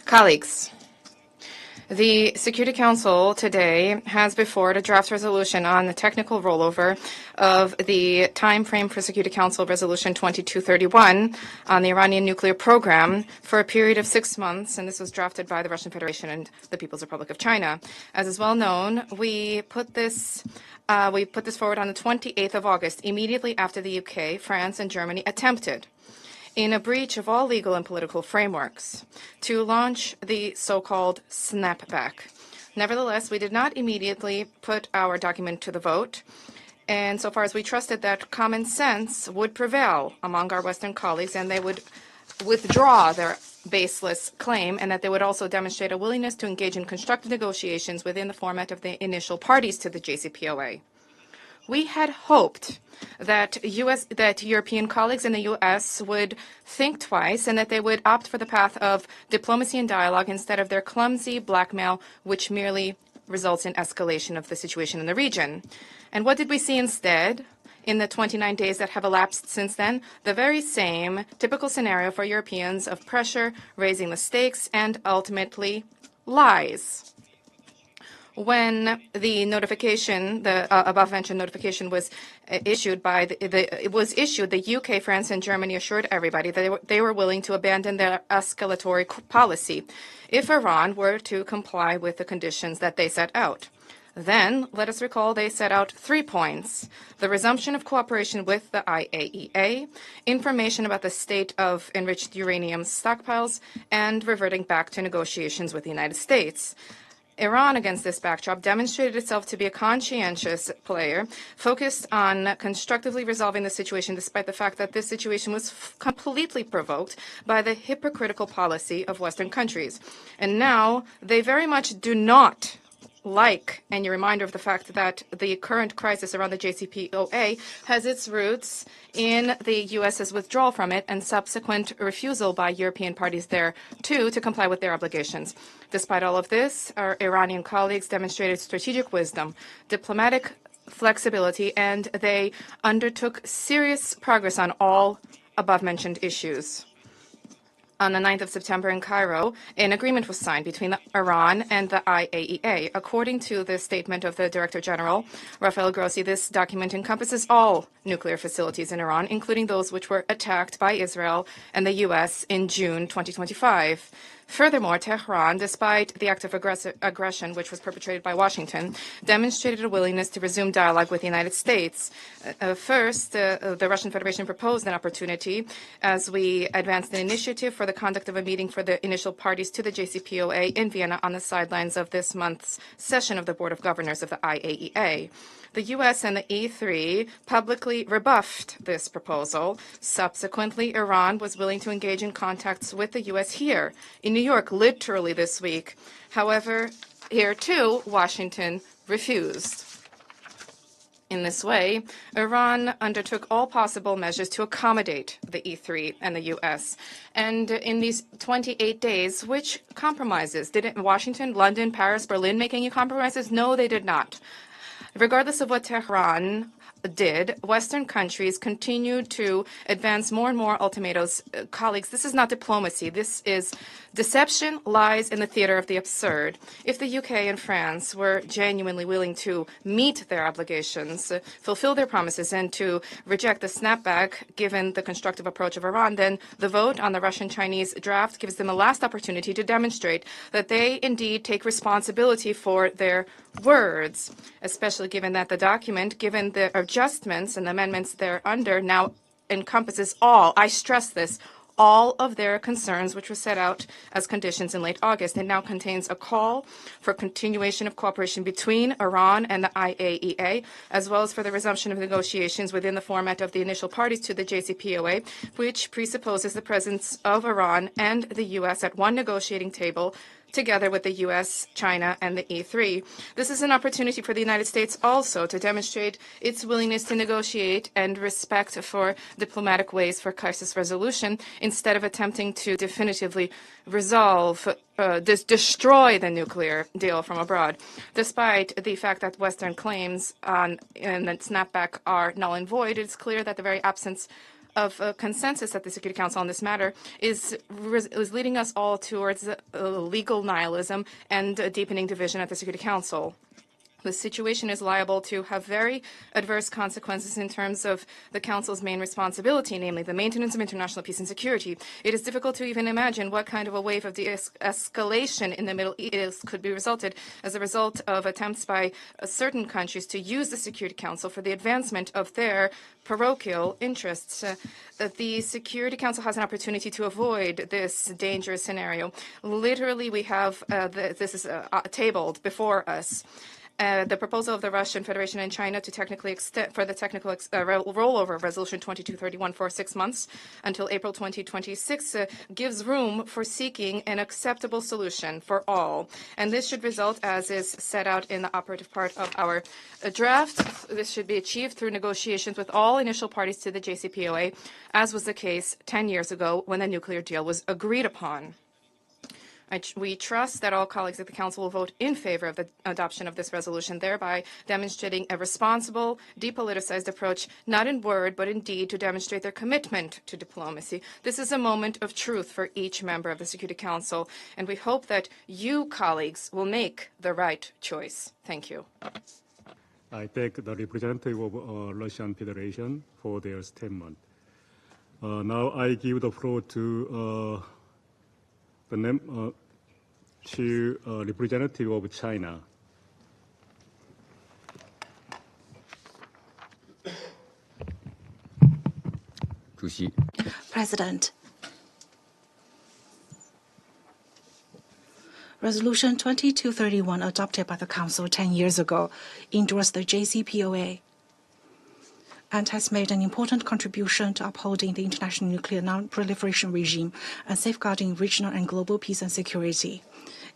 Colleagues, the Security Council today has before it a draft resolution on the technical rollover of the time frame for Security Council Resolution 2231 on the Iranian nuclear program for a period of 6 months, and this was drafted by the Russian Federation and the People's Republic of China. As is well known, we put this forward on the 28th of August, immediately after the UK, France, and Germany attempted, in a breach of all legal and political frameworks, to launch the so-called snapback. Nevertheless, we did not immediately put our document to the vote, and so far as we trusted that common sense would prevail among our Western colleagues and they would withdraw their baseless claim, and that they would also demonstrate a willingness to engage in constructive negotiations within the format of the initial parties to the JCPOA. We had hoped that European colleagues in the U.S. would think twice and that they would opt for the path of diplomacy and dialogue instead of their clumsy blackmail, which merely results in escalation of the situation in the region. And what did we see instead? In the 29 days that have elapsed since then, the very same typical scenario for Europeans of pressure, raising the stakes, and ultimately lies. When the notification, the above-mentioned notification, was issued by the UK, France, and Germany assured everybody that they were willing to abandon their escalatory policy if Iran were to comply with the conditions that they set out. Then, let us recall, they set out 3 points: the resumption of cooperation with the IAEA, information about the state of enriched uranium stockpiles, and reverting back to negotiations with the United States. Iran, against this backdrop, demonstrated itself to be a conscientious player, focused on constructively resolving the situation, despite the fact that this situation was completely provoked by the hypocritical policy of Western countries. And now, they very much do not like any reminder of the fact that the current crisis around the JCPOA has its roots in the U.S.'s withdrawal from it and subsequent refusal by European parties there, too, to comply with their obligations. Despite all of this, our Iranian colleagues demonstrated strategic wisdom, diplomatic flexibility, and they undertook serious progress on all above-mentioned issues. On the 9th of September in Cairo, an agreement was signed between Iran and the IAEA. According to the statement of the Director General, Rafael Grossi, this document encompasses all nuclear facilities in Iran, including those which were attacked by Israel and the U.S. in June 2025. Furthermore, Tehran, despite the act of aggression which was perpetrated by Washington, demonstrated a willingness to resume dialogue with the United States. First, the Russian Federation proposed an opportunity as we advanced an initiative for the conduct of a meeting for the initial parties to the JCPOA in Vienna on the sidelines of this month's session of the Board of Governors of the IAEA. The U.S. and the E3 publicly rebuffed this proposal. Subsequently, Iran was willing to engage in contacts with the U.S. here in New York, literally this week. However, here too, Washington refused. In this way, Iran undertook all possible measures to accommodate the E3 and the U.S. And in these 28 days, which compromises? Did Washington, London, Paris, Berlin make any compromises? No, they did not. Regardless of what Tehran did, Western countries continued to advance more and more ultimatums. Colleagues, this is not diplomacy. This is deception, lies, in the theater of the absurd. If the UK and France were genuinely willing to meet their obligations, fulfill their promises, and to reject the snapback, given the constructive approach of Iran, then the vote on the Russian-Chinese draft gives them a last opportunity to demonstrate that they indeed take responsibility for their words, especially given that the document, given the adjustments and amendments thereunder, now encompasses all, I stress this, all of their concerns which were set out as conditions in late August. It now contains a call for continuation of cooperation between Iran and the IAEA, as well as for the resumption of negotiations within the format of the initial parties to the JCPOA, which presupposes the presence of Iran and the U.S. at one negotiating table, together with the U.S., China, and the E3. This is an opportunity for the United States also to demonstrate its willingness to negotiate and respect for diplomatic ways for crisis resolution, instead of attempting to definitively resolve, destroy the nuclear deal from abroad. Despite the fact that Western claims on the snapback are null and void, it's clear that the very absence of consensus at the Security Council on this matter is leading us all towards legal nihilism and a deepening division at the Security Council. The situation is liable to have very adverse consequences in terms of the Council's main responsibility, namely the maintenance of international peace and security. It is difficult to even imagine what kind of a wave of escalation in the Middle East could be resulted as a result of attempts by certain countries to use the Security Council for the advancement of their parochial interests. The Security Council has an opportunity to avoid this dangerous scenario. Literally, we have this is tabled before us. The proposal of the Russian Federation and China to technically extend for the technical rollover of Resolution 2231 for 6 months until April 2026 gives room for seeking an acceptable solution for all. And this should result, as is set out in the operative part of our draft, this should be achieved through negotiations with all initial parties to the JCPOA, as was the case 10 years ago when the nuclear deal was agreed upon. We trust that all colleagues at the Council will vote in favor of the adoption of this resolution, thereby demonstrating a responsible, depoliticized approach, not in word, but in deed, to demonstrate their commitment to diplomacy. This is a moment of truth for each member of the Security Council, and we hope that you, colleagues, will make the right choice. Thank you. I thank the representative of Russian Federation for their statement. Now I give the floor to representative of China. President, Resolution 2231 adopted by the Council 10 years ago endorsed the JCPOA and has made an important contribution to upholding the international nuclear non-proliferation regime and safeguarding regional and global peace and security.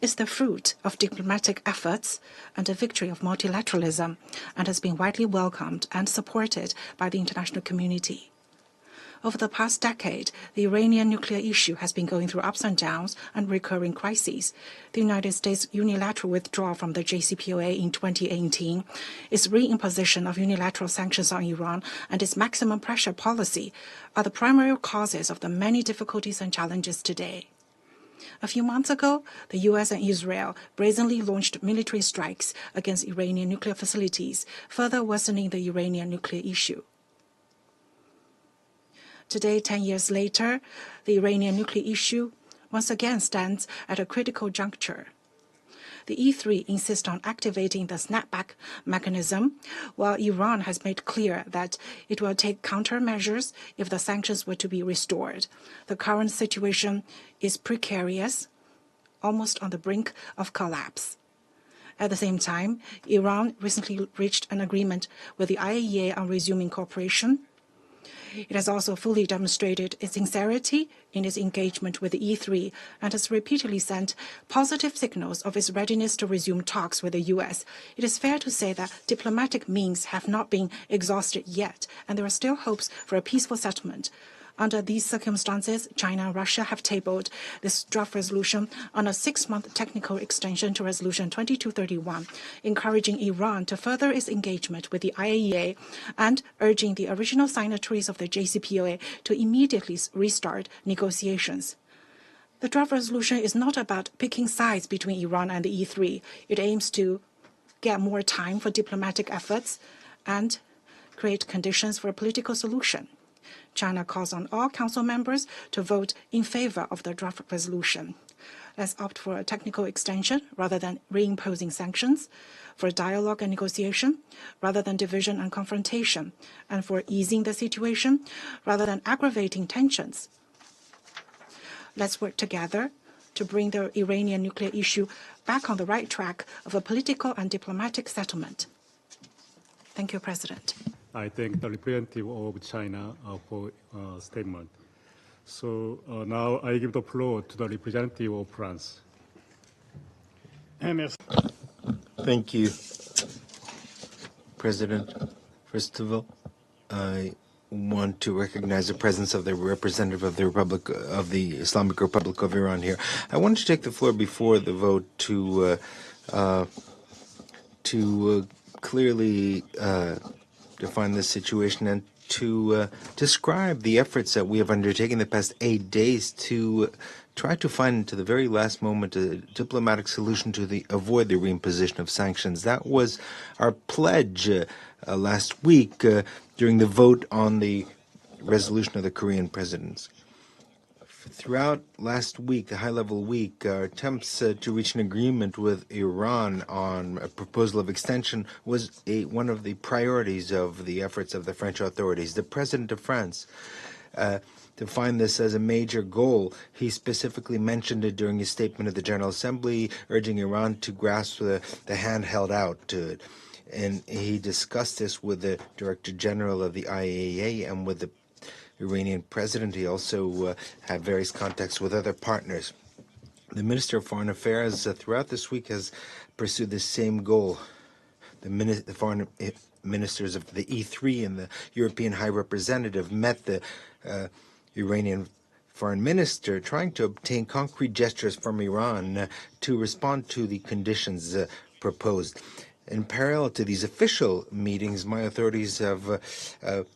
It's the fruit of diplomatic efforts and a victory of multilateralism, and has been widely welcomed and supported by the international community. Over the past decade, the Iranian nuclear issue has been going through ups and downs and recurring crises. The United States' unilateral withdrawal from the JCPOA in 2018, its reimposition of unilateral sanctions on Iran, and its maximum pressure policy are the primary causes of the many difficulties and challenges today. A few months ago, the U.S. and Israel brazenly launched military strikes against Iranian nuclear facilities, further worsening the Iranian nuclear issue. Today, 10 years later, the Iranian nuclear issue once again stands at a critical juncture. The E3 insists on activating the snapback mechanism, while Iran has made clear that it will take countermeasures if the sanctions were to be restored. The current situation is precarious, almost on the brink of collapse. At the same time, Iran recently reached an agreement with the IAEA on resuming cooperation. It has also fully demonstrated its sincerity in its engagement with the E3 and has repeatedly sent positive signals of its readiness to resume talks with the U.S. It is fair to say that diplomatic means have not been exhausted yet, and there are still hopes for a peaceful settlement. Under these circumstances, China and Russia have tabled this draft resolution on a 6-month technical extension to Resolution 2231, encouraging Iran to further its engagement with the IAEA and urging the original signatories of the JCPOA to immediately restart negotiations. The draft resolution is not about picking sides between Iran and the E3. It aims to get more time for diplomatic efforts and create conditions for a political solution. China calls on all Council members to vote in favor of the draft resolution. Let's opt for a technical extension rather than reimposing sanctions, for dialogue and negotiation rather than division and confrontation, and for easing the situation rather than aggravating tensions. Let's work together to bring the Iranian nuclear issue back on the right track of a political and diplomatic settlement. Thank you, President. I thank the representative of China for statement. So now I give the floor to the representative of France. Thank you, President. First of all, I want to recognize the presence of the representative of the Republic of the Islamic Republic of Iran here. I wanted to take the floor before the vote to clearly define this situation and to describe the efforts that we have undertaken the past 8 days to try to find, to the very last moment, a diplomatic solution to avoid the reimposition of sanctions. That was our pledge last week during the vote on the resolution of the Korean presidency. Throughout last week, the high-level week, our attempts to reach an agreement with Iran on a proposal of extension was one of the priorities of the efforts of the French authorities. The President of France defined this as a major goal. He specifically mentioned it during his statement at the General Assembly, urging Iran to grasp the hand held out to it. And he discussed this with the Director General of the IAEA and with the Iranian president. He also had various contacts with other partners. The Minister of Foreign Affairs throughout this week has pursued the same goal. The foreign ministers of the E3 and the European High Representative met the Iranian foreign minister, trying to obtain concrete gestures from Iran to respond to the conditions proposed. In parallel to these official meetings, my authorities have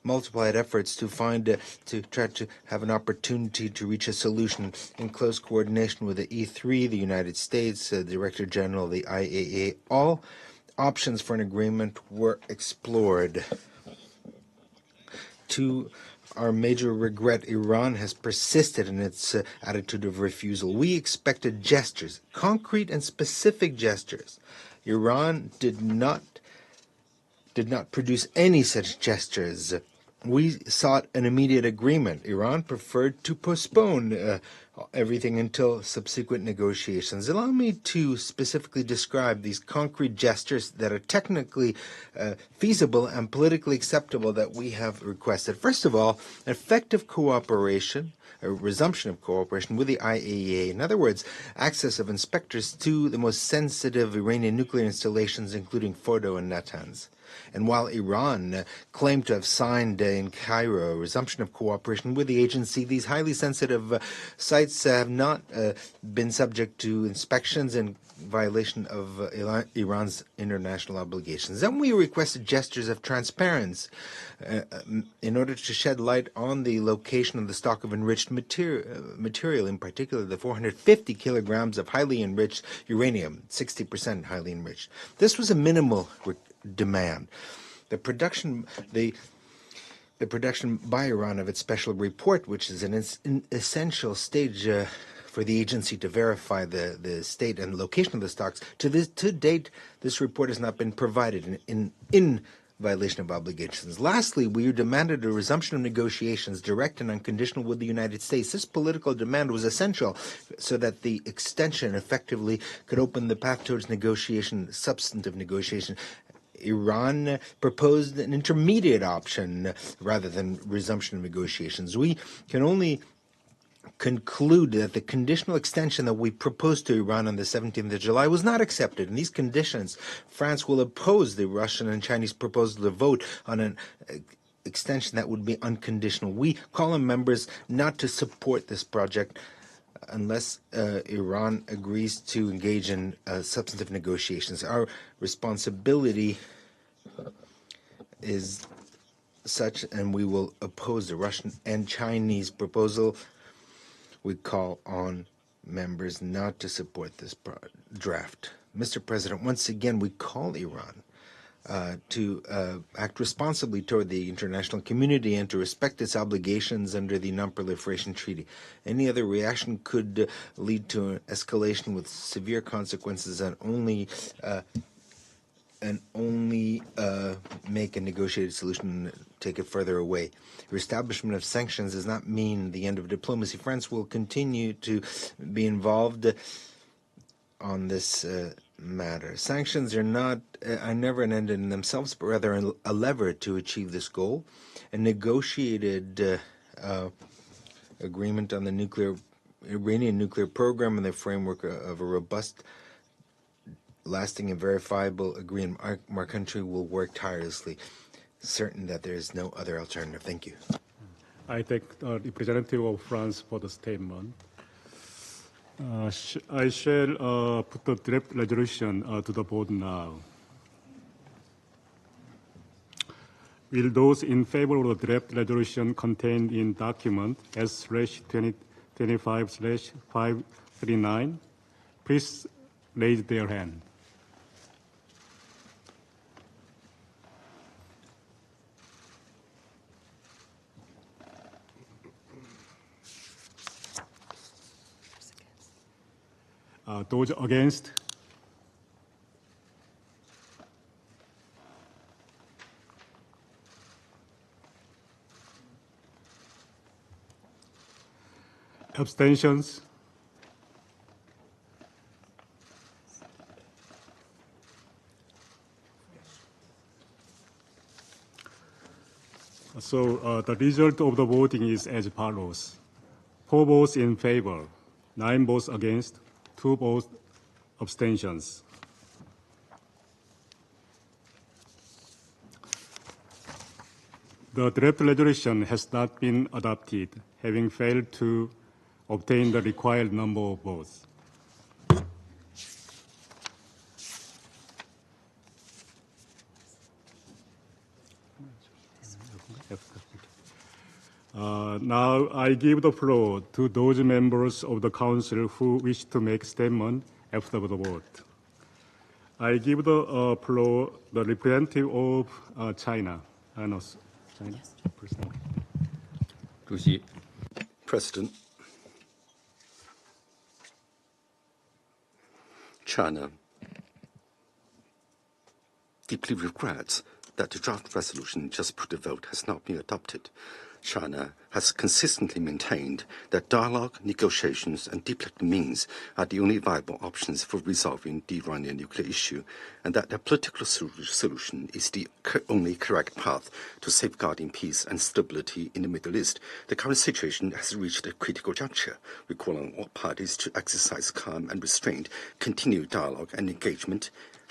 multiplied efforts to try to have an opportunity to reach a solution in close coordination with the E3, the United States, the Director General of the IAEA. All options for an agreement were explored. To our major regret, Iran has persisted in its attitude of refusal. We expected gestures, concrete and specific gestures. Iran did not produce any such gestures. We sought an immediate agreement. Iran preferred to postpone everything until subsequent negotiations. Allow me to specifically describe these concrete gestures that are technically feasible and politically acceptable that we have requested. First of all, effective cooperation, a resumption of cooperation with the IAEA. In other words, access of inspectors to the most sensitive Iranian nuclear installations, including Fordo and Natanz. And while Iran claimed to have signed in Cairo a resumption of cooperation with the agency, these highly sensitive sites have not been subject to inspections in violation of Iran's international obligations. Then we requested gestures of transparency in order to shed light on the location of the stock of enriched material, in particular the 450 kilograms of highly enriched uranium, 60% highly enriched. This was a minimal demand. The production by Iran of its special report, which is an essential stage for the agency to verify the state and location of the stocks. To date, this report has not been provided in violation of obligations. Lastly, we demanded a resumption of negotiations, direct and unconditional, with the United States. This political demand was essential so that the extension effectively could open the path towards substantive negotiation. Iran proposed an intermediate option rather than resumption of negotiations. We can only conclude that the conditional extension that we proposed to Iran on the 17th of July was not accepted. In these conditions, France will oppose the Russian and Chinese proposal to vote on an extension that would be unconditional. We call on members not to support this project unless Iran agrees to engage in substantive negotiations. Our responsibility is such, and we will oppose the Russian and Chinese proposal. We call on members not to support this draft. Mr. President, once again, we call Iran to act responsibly toward the international community and to respect its obligations under the non-proliferation treaty. Any other reaction could lead to an escalation with severe consequences and only make a negotiated solution and take it further away. Reestablishment of sanctions does not mean the end of diplomacy. France will continue to be involved on this matter. Sanctions are never an end in themselves, but rather a lever to achieve this goal. A negotiated agreement on the Iranian nuclear program in the framework of a robust, lasting and verifiable agreement. Our country will work tirelessly, certain that there is no other alternative. Thank you. I thank the representative of France for the statement. I shall put the draft resolution to the vote now. Will those in favor of the draft resolution contained in document S/2025/539 please raise their hand? Those against? Abstentions? So the result of the voting is as follows. 4 votes in favor, 9 votes against, 2 votes abstentions. The draft resolution has not been adopted, having failed to obtain the required number of votes. Now I give the floor to those members of the Council who wish to make statement after the vote. I give the floor the representative of China. China, President, China deeply regrets that the draft resolution just put to vote has not been adopted. China has consistently maintained that dialogue, negotiations, and diplomatic means are the only viable options for resolving the Iranian nuclear issue, and that a political solution is the only correct path to safeguarding peace and stability in the Middle East. The current situation has reached a critical juncture. We call on all parties to exercise calm and restraint, continue dialogue and engagement,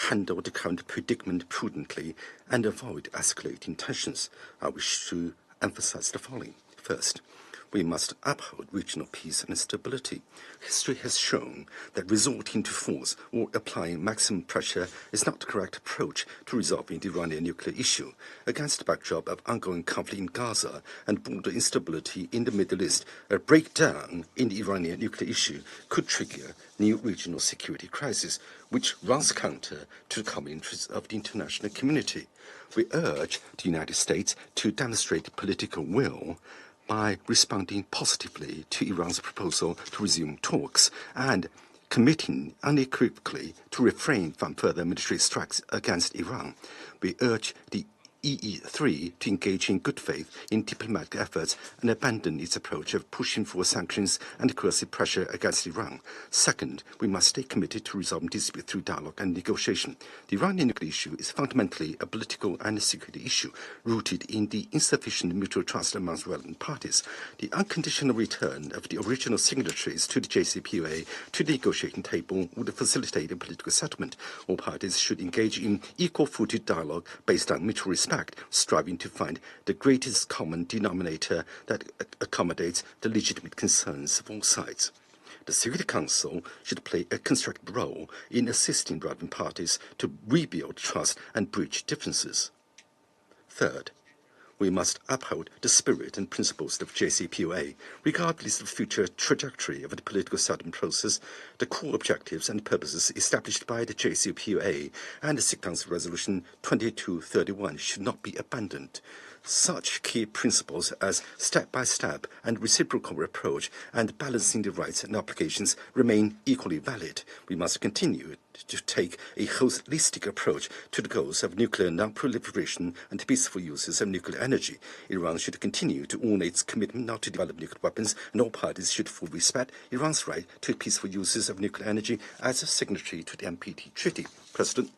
handle the current predicament prudently, and avoid escalating tensions. I wish to emphasize the following. First, we must uphold regional peace and stability. History has shown that resorting to force or applying maximum pressure is not the correct approach to resolving the Iranian nuclear issue. Against the backdrop of ongoing conflict in Gaza and border instability in the Middle East, a breakdown in the Iranian nuclear issue could trigger new regional security crisis, which runs counter to the common interests of the international community. We urge the United States to demonstrate political will by responding positively to Iran's proposal to resume talks and committing unequivocally to refrain from further military strikes against Iran. We urge the EE3 to engage in good faith in diplomatic efforts and abandon its approach of pushing for sanctions and coercive pressure against Iran. Second, we must stay committed to resolving dispute through dialogue and negotiation. The Iranian nuclear issue is fundamentally a political and security issue rooted in the insufficient mutual trust amongst relevant parties. The unconditional return of the original signatories to the JCPOA to the negotiating table would facilitate a political settlement. All parties should engage in equal-footed dialogue based on mutual respect, striving to find the greatest common denominator that accommodates the legitimate concerns of all sides. The Security Council should play a constructive role in assisting relevant parties to rebuild trust and bridge differences. Third, we must uphold the spirit and principles of JCPOA, regardless of the future trajectory of the political settlement process. The core objectives and purposes established by the JCPOA and the Security Council Resolution 2231 should not be abandoned. Such key principles as step-by-step and reciprocal approach and balancing the rights and obligations remain equally valid. We must continue to take a holistic approach to the goals of nuclear non-proliferation and peaceful uses of nuclear energy. Iran should continue to honor its commitment not to develop nuclear weapons, and all parties should fully respect Iran's right to peaceful uses of nuclear energy as a signatory to the NPT Treaty. President,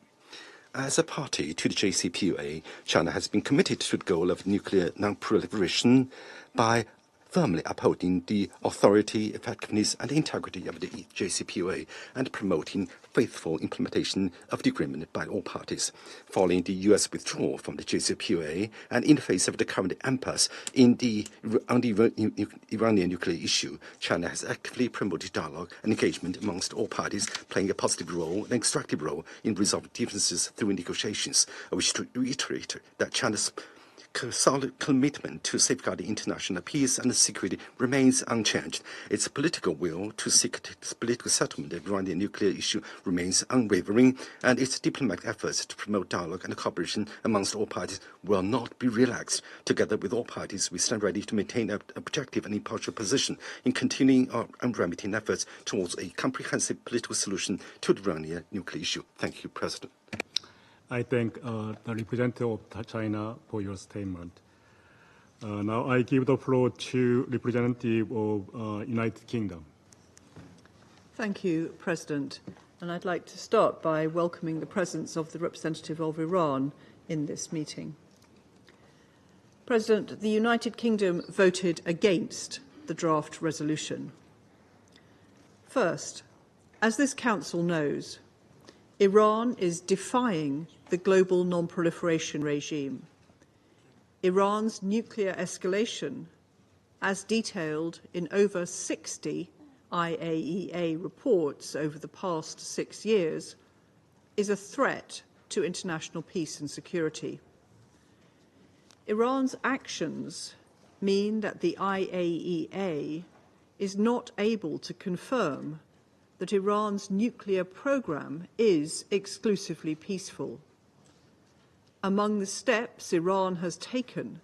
as a party to the JCPOA, China has been committed to the goal of nuclear non-proliferation by firmly upholding the authority, effectiveness, and integrity of the JCPOA and promoting faithful implementation of the agreement by all parties. Following the U.S. withdrawal from the JCPOA and in the face of the current impasse on the Iranian nuclear issue, China has actively promoted dialogue and engagement amongst all parties, playing a positive role and constructive role in resolving differences through negotiations. I wish to reiterate that China's solid commitment to safeguarding international peace and security remains unchanged. Its political will to seek political settlement around the nuclear issue remains unwavering, and its diplomatic efforts to promote dialogue and cooperation amongst all parties will not be relaxed. Together with all parties, we stand ready to maintain an objective and impartial position in continuing our unremitting efforts towards a comprehensive political solution to the Iranian nuclear issue. Thank you, President. I thank the representative of China for your statement. Now I give the floor to representative of United Kingdom. Thank you, President. And I'd like to start by welcoming the presence of the representative of Iran in this meeting. President, the United Kingdom voted against the draft resolution. First, as this Council knows, Iran is defying the global non-proliferation regime. Iran's nuclear escalation, as detailed in over 60 IAEA reports over the past 6 years, is a threat to international peace and security. Iran's actions mean that the IAEA is not able to confirm that Iran's nuclear program is exclusively peaceful. Among the steps Iran has taken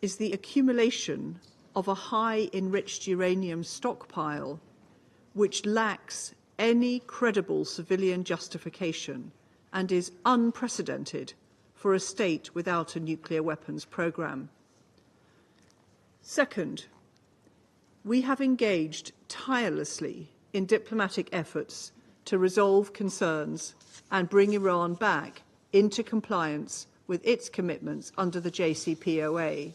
is the accumulation of a high enriched uranium stockpile which lacks any credible civilian justification and is unprecedented for a state without a nuclear weapons program. Second, we have engaged tirelessly in diplomatic efforts to resolve concerns and bring Iran back into compliance with its commitments under the JCPOA.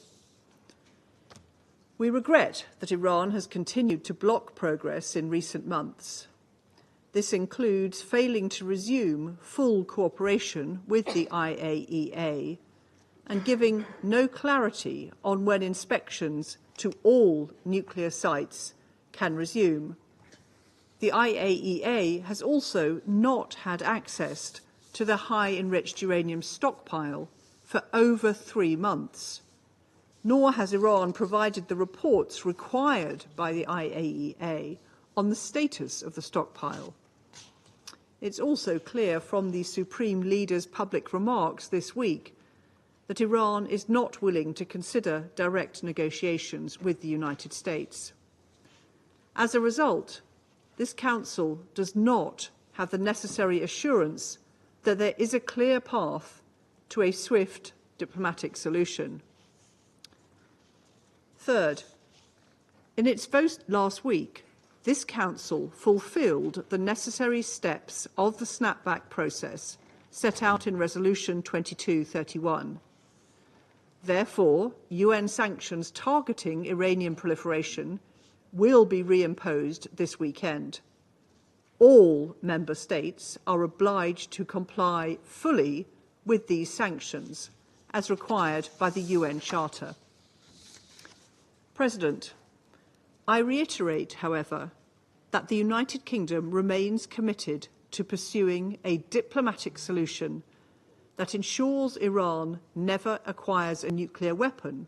We regret that Iran has continued to block progress in recent months. This includes failing to resume full cooperation with the IAEA and giving no clarity on when inspections to all nuclear sites can resume. The IAEA has also not had access to the high enriched uranium stockpile for over 3 months, nor has Iran provided the reports required by the IAEA on the status of the stockpile. It's also clear from the Supreme Leader's public remarks this week that Iran is not willing to consider direct negotiations with the United States. As a result, this Council does not have the necessary assurance that there is a clear path to a swift diplomatic solution. Third, in its vote last week, this Council fulfilled the necessary steps of the snapback process set out in Resolution 2231. Therefore, UN sanctions targeting Iranian proliferation will be reimposed this weekend. All member states are obliged to comply fully with these sanctions, as required by the UN Charter. President, I reiterate, however, that the United Kingdom remains committed to pursuing a diplomatic solution that ensures Iran never acquires a nuclear weapon,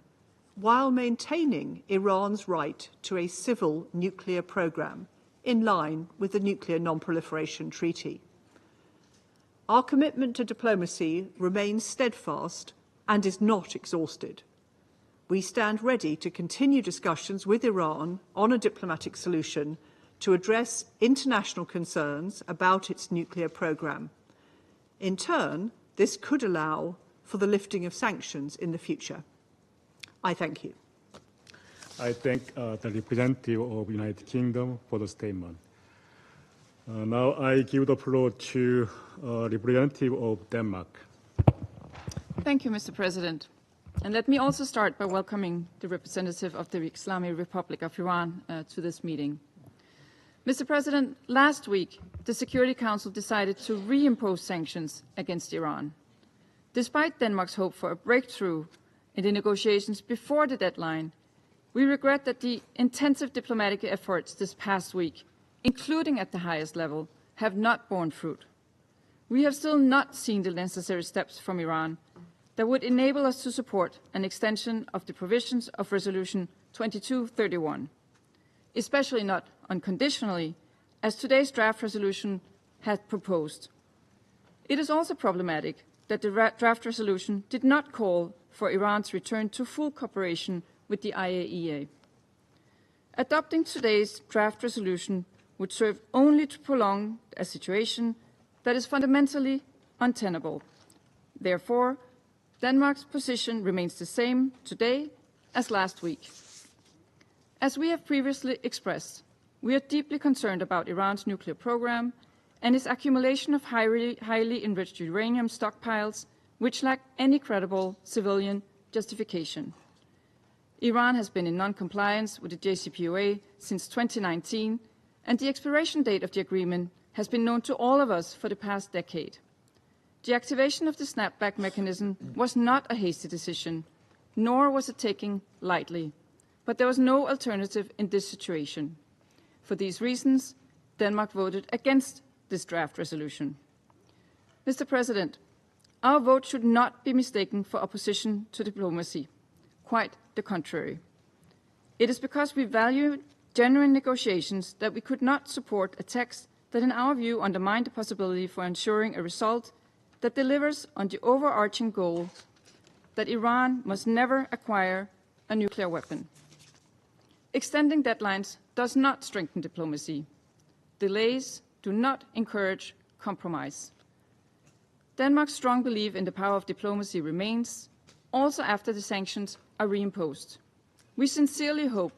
while maintaining Iran's right to a civil nuclear program in line with the Nuclear Non-Proliferation Treaty. Our commitment to diplomacy remains steadfast and is not exhausted. We stand ready to continue discussions with Iran on a diplomatic solution to address international concerns about its nuclear program. In turn, this could allow for the lifting of sanctions in the future. I thank you. I thank the representative of the United Kingdom for the statement. Now I give the floor to representative of Denmark. Thank you, Mr. President. And let me also start by welcoming the representative of the Islamic Republic of Iran to this meeting. Mr. President, last week, the Security Council decided to reimpose sanctions against Iran. Despite Denmark's hope for a breakthrough in the negotiations before the deadline, we regret that the intensive diplomatic efforts this past week, including at the highest level, have not borne fruit. We have still not seen the necessary steps from Iran that would enable us to support an extension of the provisions of Resolution 2231, especially not unconditionally, as today's draft resolution had proposed. It is also problematic that the draft resolution did not call for Iran's return to full cooperation with the IAEA. Adopting today's draft resolution would serve only to prolong a situation that is fundamentally untenable. Therefore, Denmark's position remains the same today as last week. As we have previously expressed, we are deeply concerned about Iran's nuclear program and its accumulation of highly enriched uranium stockpiles, which lack any credible civilian justification. Iran has been in non-compliance with the JCPOA since 2019, and the expiration date of the agreement has been known to all of us for the past decade. The activation of the snapback mechanism was not a hasty decision, nor was it taken lightly, but there was no alternative in this situation. For these reasons, Denmark voted against this draft resolution. Mr. President, our vote should not be mistaken for opposition to diplomacy. Quite the contrary. It is because we value genuine negotiations that we could not support a text that, in our view, undermined the possibility for ensuring a result that delivers on the overarching goal that Iran must never acquire a nuclear weapon. Extending deadlines does not strengthen diplomacy. Delays do not encourage compromise. Denmark's strong belief in the power of diplomacy remains, also after the sanctions are reimposed. We sincerely hope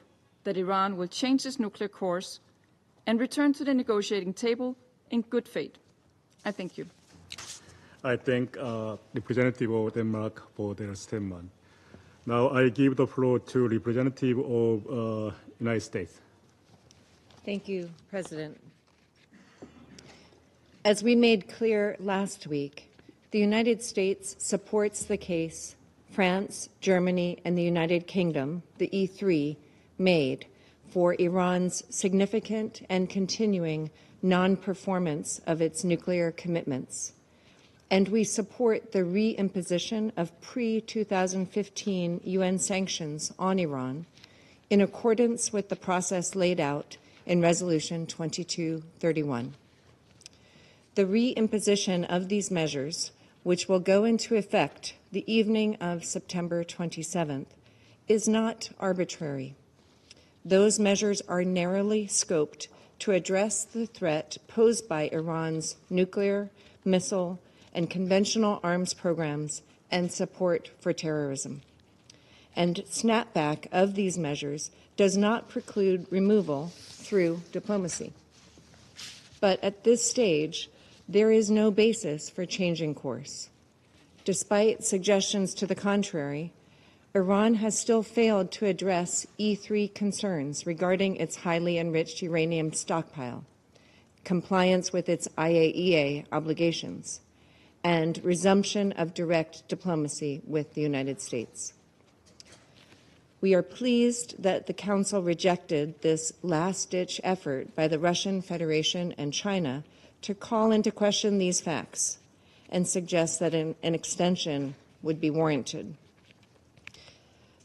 that Iran will change its nuclear course and return to the negotiating table in good faith. I thank you. I thank Representative of Denmark for their statement. Now I give the floor to Representative of United States. Thank you, President. As we made clear last week, the United States supports the case France, Germany, and the United Kingdom, the E3, made for Iran's significant and continuing non-performance of its nuclear commitments. And we support the reimposition of pre-2015 UN sanctions on Iran in accordance with the process laid out in Resolution 2231. The reimposition of these measures, which will go into effect the evening of September 27th, is not arbitrary. Those measures are narrowly scoped to address the threat posed by Iran's nuclear, missile, and conventional arms programs and support for terrorism. And snapback of these measures does not preclude removal through diplomacy. But at this stage, there is no basis for changing course. Despite suggestions to the contrary, Iran has still failed to address E3 concerns regarding its highly enriched uranium stockpile, compliance with its IAEA obligations, and resumption of direct diplomacy with the United States. We are pleased that the Council rejected this last-ditch effort by the Russian Federation and China to call into question these facts and suggest that an extension would be warranted.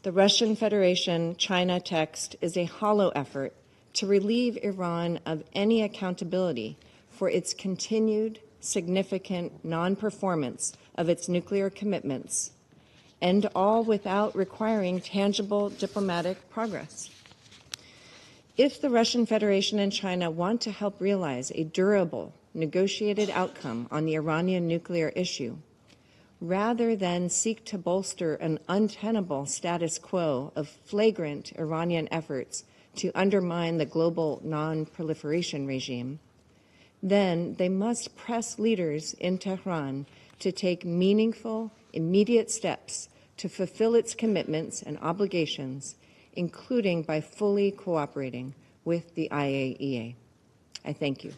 The Russian Federation-China text is a hollow effort to relieve Iran of any accountability for its continued significant non-performance of its nuclear commitments, and all without requiring tangible diplomatic progress. If the Russian Federation and China want to help realize a durable, negotiated outcome on the Iranian nuclear issue, rather than seek to bolster an untenable status quo of flagrant Iranian efforts to undermine the global non-proliferation regime, then they must press leaders in Tehran to take meaningful, immediate steps to fulfill its commitments and obligations, including by fully cooperating with the IAEA. I thank you.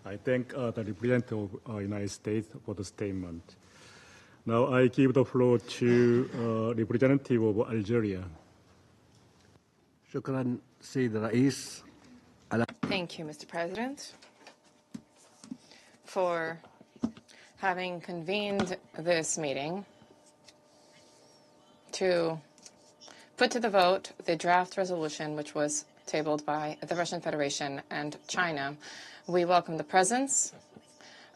I thank the representative of the United States for the statement. Now I give the floor to representative of Algeria. Thank you, Mr. President, for having convened this meeting to put to the vote the draft resolution which was tabled by the Russian Federation and China. We welcome the presence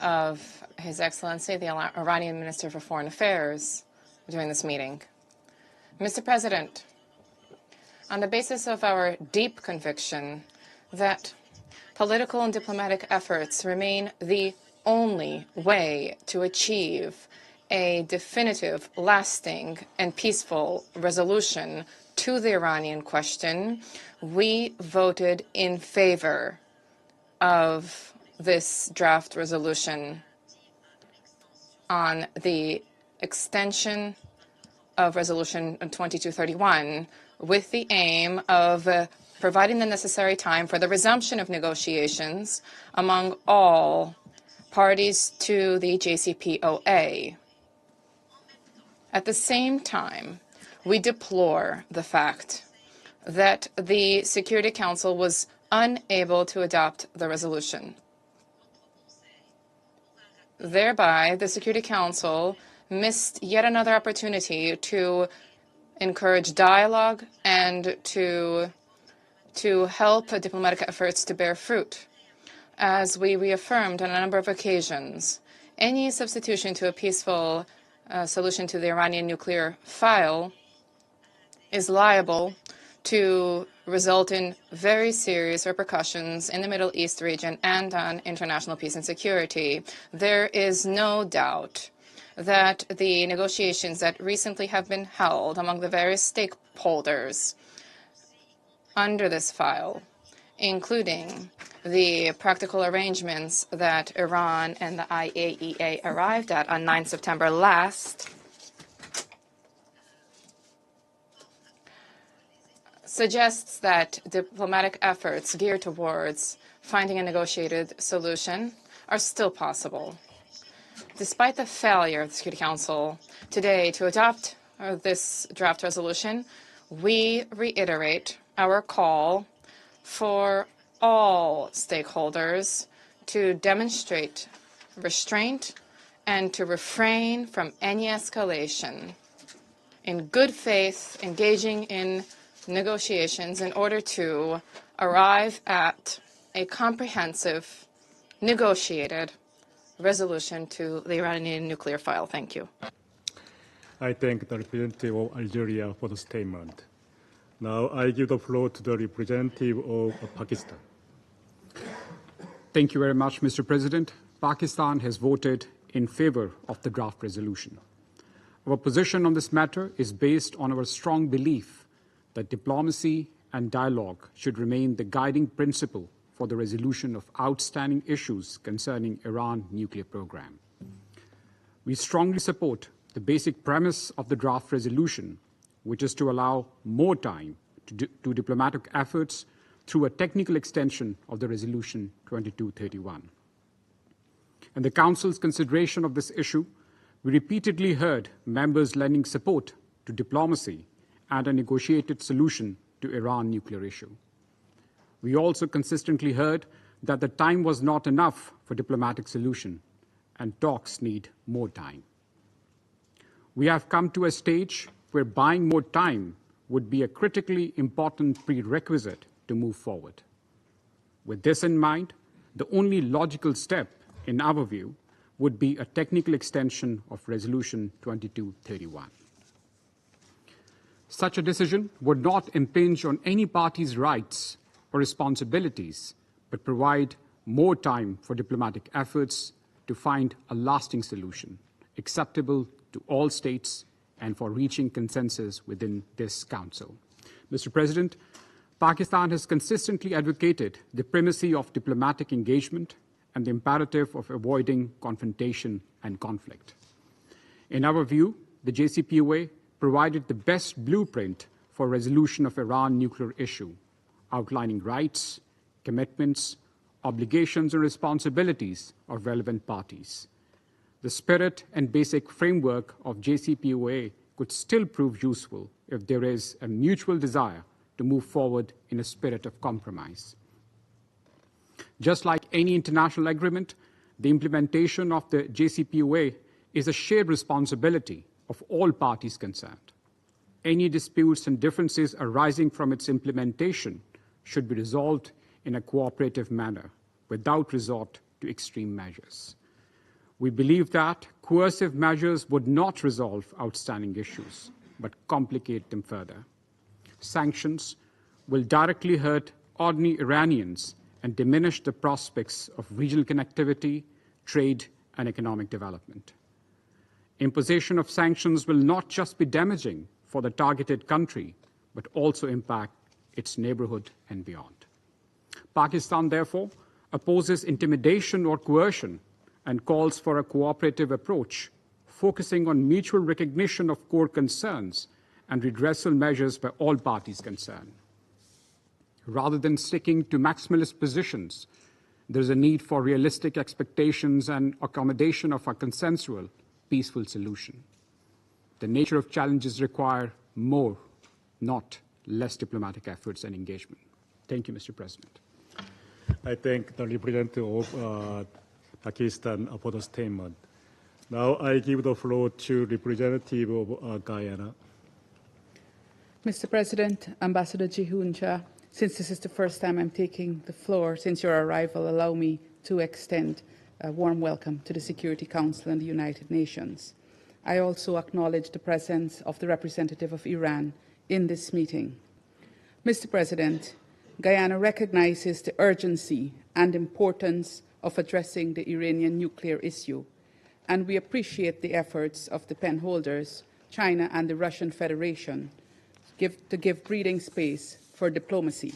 of His Excellency, the Iranian Minister for Foreign Affairs, during this meeting. Mr. President, on the basis of our deep conviction that political and diplomatic efforts remain the only way to achieve a definitive, lasting, and peaceful resolution to the Iranian question, we voted in favor of this draft resolution on the extension of Resolution 2231 with the aim of providing the necessary time for the resumption of negotiations among all parties to the JCPOA. At the same time, we deplore the fact that the Security Council was unable to adopt the resolution. Thereby, the Security Council missed yet another opportunity to encourage dialogue and to help diplomatic efforts to bear fruit. As we reaffirmed on a number of occasions, any substitution to a peaceful solution to the Iranian nuclear file is liable to result in very serious repercussions in the Middle East region and on international peace and security. There is no doubt that the negotiations that recently have been held among the various stakeholders under this file, including the practical arrangements that Iran and the IAEA arrived at on 9 September last, suggests that diplomatic efforts geared towards finding a negotiated solution are still possible. Despite the failure of the Security Council today to adopt this draft resolution, we reiterate our call for all stakeholders to demonstrate restraint and to refrain from any escalation, in good faith engaging in negotiations in order to arrive at a comprehensive, negotiated resolution to the Iranian nuclear file. Thank you. I thank the representative of Algeria for the statement. Now I give the floor to the representative of Pakistan. Thank you very much, Mr. President. Pakistan has voted in favor of the draft resolution. Our position on this matter is based on our strong belief that diplomacy and dialogue should remain the guiding principle for the resolution of outstanding issues concerning Iran's nuclear program. We strongly support the basic premise of the draft resolution, which is to allow more time to diplomatic efforts through a technical extension of the Resolution 2231. In the Council's consideration of this issue, we repeatedly heard members lending support to diplomacy and a negotiated solution to Iran's nuclear issue. We also consistently heard that the time was not enough for diplomatic solution and talks need more time. We have come to a stage where buying more time would be a critically important prerequisite to move forward. With this in mind, the only logical step, in our view, would be a technical extension of Resolution 2231. Such a decision would not impinge on any party's rights or responsibilities, but provide more time for diplomatic efforts to find a lasting solution, acceptable to all states and for reaching consensus within this Council. Mr. President, Pakistan has consistently advocated the primacy of diplomatic engagement and the imperative of avoiding confrontation and conflict. In our view, the JCPOA provided the best blueprint for resolution of Iran nuclear issue, outlining rights, commitments, obligations and responsibilities of relevant parties. The spirit and basic framework of JCPOA could still prove useful if there is a mutual desire to move forward in a spirit of compromise. Just like any international agreement, the implementation of the JCPOA is a shared responsibility of all parties concerned. Any disputes and differences arising from its implementation should be resolved in a cooperative manner without resort to extreme measures. We believe that coercive measures would not resolve outstanding issues, but complicate them further. Sanctions will directly hurt ordinary Iranians and diminish the prospects of regional connectivity, trade, and economic development. Imposition of sanctions will not just be damaging for the targeted country, but also impact its neighborhood and beyond. Pakistan, therefore, opposes intimidation or coercion and calls for a cooperative approach, focusing on mutual recognition of core concerns and redressal measures by all parties concerned. Rather than sticking to maximalist positions, there is a need for realistic expectations and accommodation of a consensual, peaceful solution. The nature of challenges require more, not less diplomatic efforts and engagement. Thank you, Mr. President. I thank the representative of Pakistan for the statement. Now I give the floor to representative of Guyana. Mr. President, Ambassador Jihuncha, since this is the first time I'm taking the floor since your arrival, allow me to extend a warm welcome to the Security Council and the United Nations. I also acknowledge the presence of the representative of Iran in this meeting. Mr. President, Guyana recognizes the urgency and importance of addressing the Iranian nuclear issue, and we appreciate the efforts of the pen holders, China and the Russian Federation, to give breathing space for diplomacy.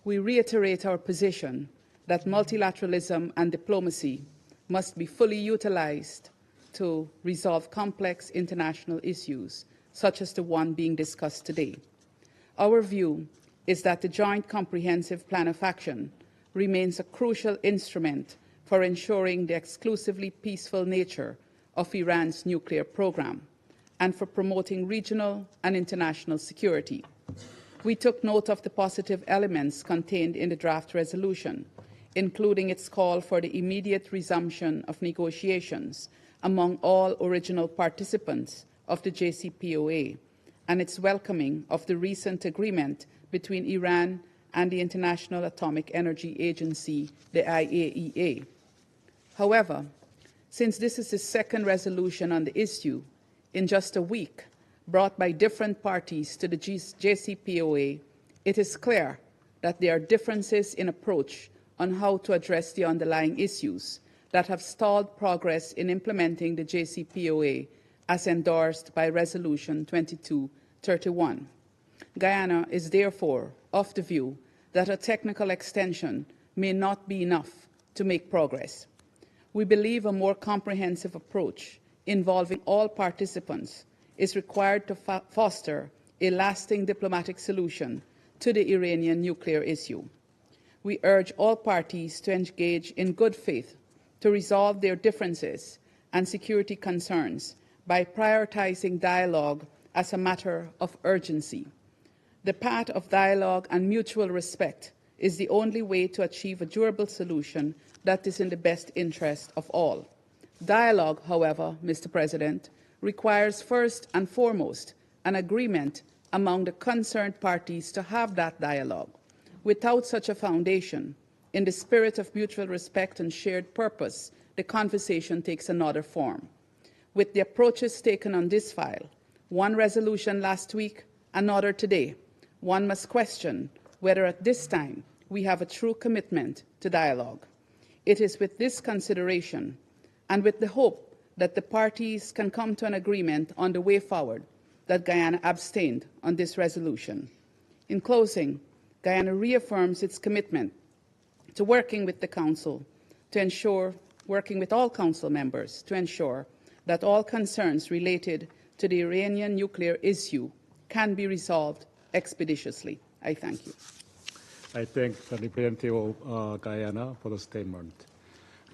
We reiterate our position that multilateralism and diplomacy must be fully utilized to resolve complex international issues, such as the one being discussed today. Our view is that the Joint Comprehensive Plan of Action remains a crucial instrument for ensuring the exclusively peaceful nature of Iran's nuclear program and for promoting regional and international security. We took note of the positive elements contained in the draft resolution, including its call for the immediate resumption of negotiations among all original participants of the JCPOA, and its welcoming of the recent agreement between Iran and the International Atomic Energy Agency, the IAEA. However, since this is the second resolution on the issue in just a week, brought by different parties to the JCPOA, it is clear that there are differences in approach on how to address the underlying issues that have stalled progress in implementing the JCPOA as endorsed by Resolution 2231. Guyana is therefore of the view that a technical extension may not be enough to make progress. We believe a more comprehensive approach involving all participants is required to foster a lasting diplomatic solution to the Iranian nuclear issue. We urge all parties to engage in good faith to resolve their differences and security concerns by prioritizing dialogue as a matter of urgency. The path of dialogue and mutual respect is the only way to achieve a durable solution that is in the best interest of all. Dialogue, however, Mr. President, requires first and foremost an agreement among the concerned parties to have that dialogue. Without such a foundation, in the spirit of mutual respect and shared purpose, the conversation takes another form. With the approaches taken on this file, one resolution last week, another today, one must question whether at this time we have a true commitment to dialogue. It is with this consideration and with the hope that the parties can come to an agreement on the way forward that Guyana abstained on this resolution. In closing, Guyana reaffirms its commitment to working with the Council to ensure, working with all Council members to ensure that all concerns related to the Iranian nuclear issue can be resolved expeditiously. I thank you. I thank the representative of Guyana for the statement.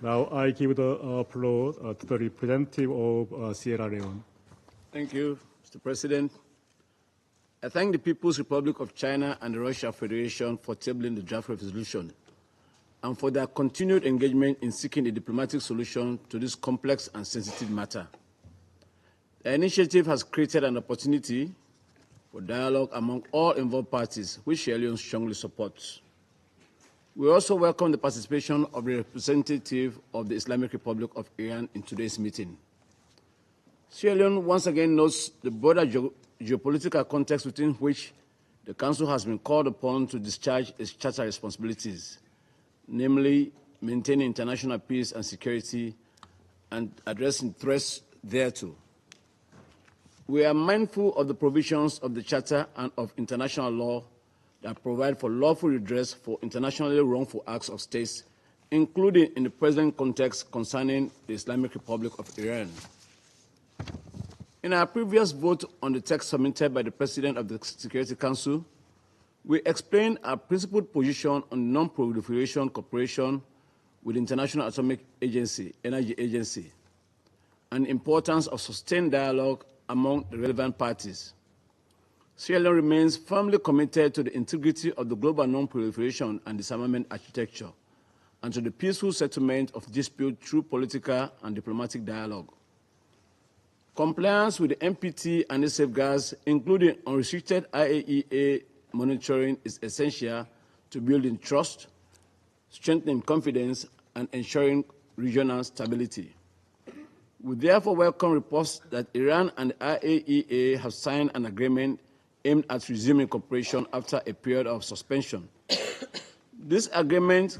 Now I give the floor to the representative of Sierra Leone. Thank you, Mr. President. I thank the People's Republic of China and the Russian Federation for tabling the draft resolution and for their continued engagement in seeking a diplomatic solution to this complex and sensitive matter. The initiative has created an opportunity for dialogue among all involved parties, which Sierra Leone strongly supports. We also welcome the participation of the representative of the Islamic Republic of Iran in today's meeting. Sierra Leone once again notes the broader geopolitical context within which the Council has been called upon to discharge its charter responsibilities, namely maintaining international peace and security and addressing threats thereto. We are mindful of the provisions of the Charter and of international law that provide for lawful redress for internationally wrongful acts of states, including in the present context concerning the Islamic Republic of Iran. In our previous vote on the text submitted by the President of the Security Council, we explained our principled position on non-proliferation cooperation with the International Atomic Energy Agency, and the importance of sustained dialogue among the relevant parties. Sierra Leone remains firmly committed to the integrity of the global non-proliferation and disarmament architecture and to the peaceful settlement of dispute through political and diplomatic dialogue. Compliance with the NPT and its safeguards, including unrestricted IAEA monitoring, is essential to building trust, strengthening confidence, and ensuring regional stability. We therefore welcome reports that Iran and the IAEA have signed an agreement aimed at resuming cooperation after a period of suspension. This agreement,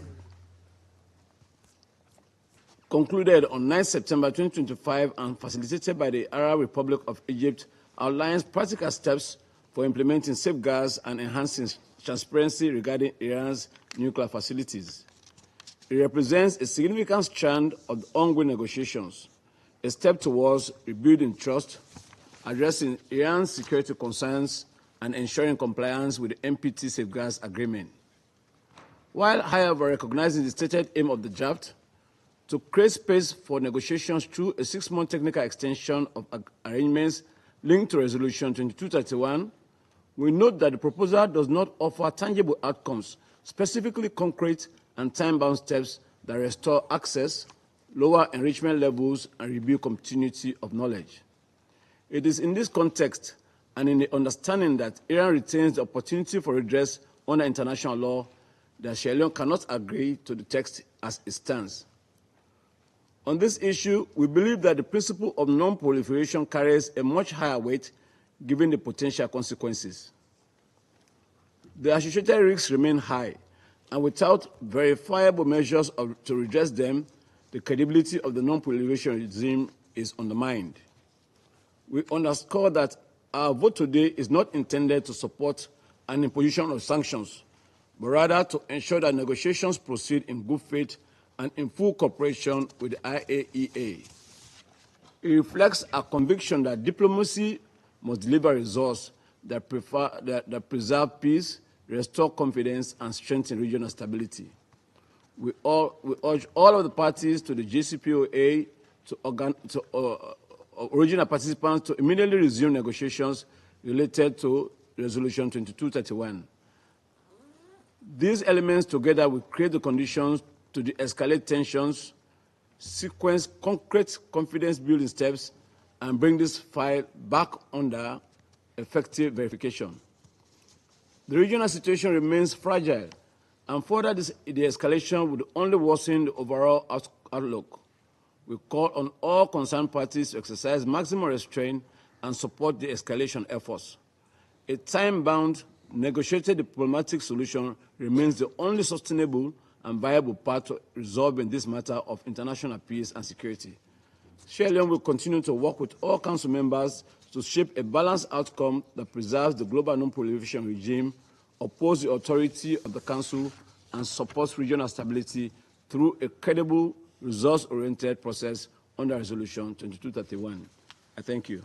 concluded on 9 September 2025 and facilitated by the Arab Republic of Egypt, outlines practical steps for implementing safeguards and enhancing transparency regarding Iran's nuclear facilities. It represents a significant strand of the ongoing negotiations, a step towards rebuilding trust, addressing Iran's security concerns, and ensuring compliance with the NPT Safeguards Agreement. While, however, recognizing the stated aim of the draft to create space for negotiations through a 6-month technical extension of arrangements linked to Resolution 2231, we note that the proposal does not offer tangible outcomes, specifically concrete and time-bound steps that restore access, lower enrichment levels, and rebuild continuity of knowledge. It is in this context and in the understanding that Iran retains the opportunity for redress under international law that Sierra Leone cannot agree to the text as it stands. On this issue, we believe that the principle of non-proliferation carries a much higher weight given the potential consequences. The associated risks remain high, and without verifiable measures to redress them, the credibility of the non-proliferation regime is undermined. We underscore that our vote today is not intended to support an imposition of sanctions, but rather to ensure that negotiations proceed in good faith and in full cooperation with the IAEA. It reflects our conviction that diplomacy must deliver results that preserve peace, restore confidence, and strengthen regional stability. We urge all of the parties to the JCPOA original participants to immediately resume negotiations related to Resolution 2231. These elements together will create the conditions to de-escalate tensions, sequence concrete confidence-building steps, and bring this file back under effective verification. The regional situation remains fragile, and further de-escalation would only worsen the overall outlook. We call on all concerned parties to exercise maximum restraint and support the escalation efforts. A time-bound, negotiated diplomatic solution remains the only sustainable and viable path to resolving this matter of international peace and security. Sierra Leone will continue to work with all Council members to shape a balanced outcome that preserves the global non-proliferation regime, opposes the authority of the Council, and supports regional stability through a credible, results-oriented process under Resolution 2231. I thank you.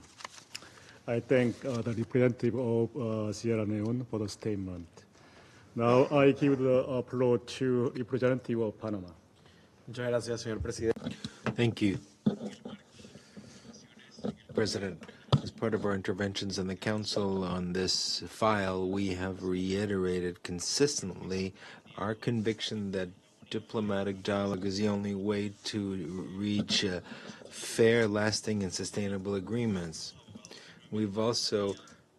I thank the representative of Sierra Leone for the statement. Now I give the floor to representative of Panama. Muchas gracias, señor presidente. Thank you, President. As part of our interventions in the Council on this file, we have reiterated consistently our conviction that diplomatic dialogue is the only way to reach fair, lasting, and sustainable agreements. We've also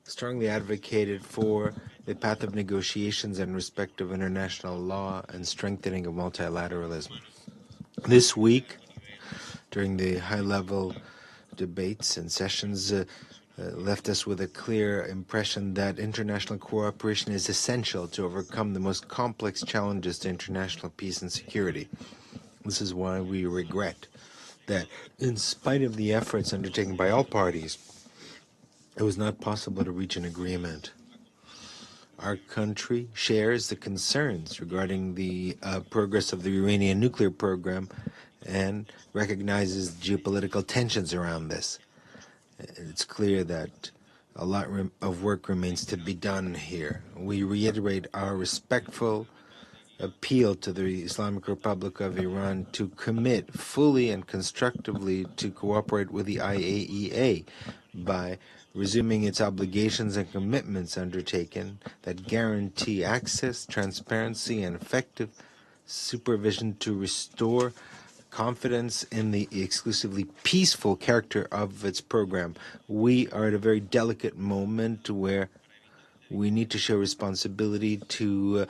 strongly advocated for the path of negotiations and respect of international law and strengthening of multilateralism. This week, during the high-level debates and sessions, left us with a clear impression that international cooperation is essential to overcome the most complex challenges to international peace and security. This is why we regret that, in spite of the efforts undertaken by all parties, it was not possible to reach an agreement. Our country shares the concerns regarding the progress of the Iranian nuclear program and recognizes geopolitical tensions around this. It's clear that a lot of work remains to be done here. We reiterate our respectful appeal to the Islamic Republic of Iran to commit fully and constructively to cooperate with the IAEA by resuming its obligations and commitments undertaken that guarantee access, transparency, and effective supervision to restore confidence in the exclusively peaceful character of its program. We are at a very delicate moment where we need to show responsibility to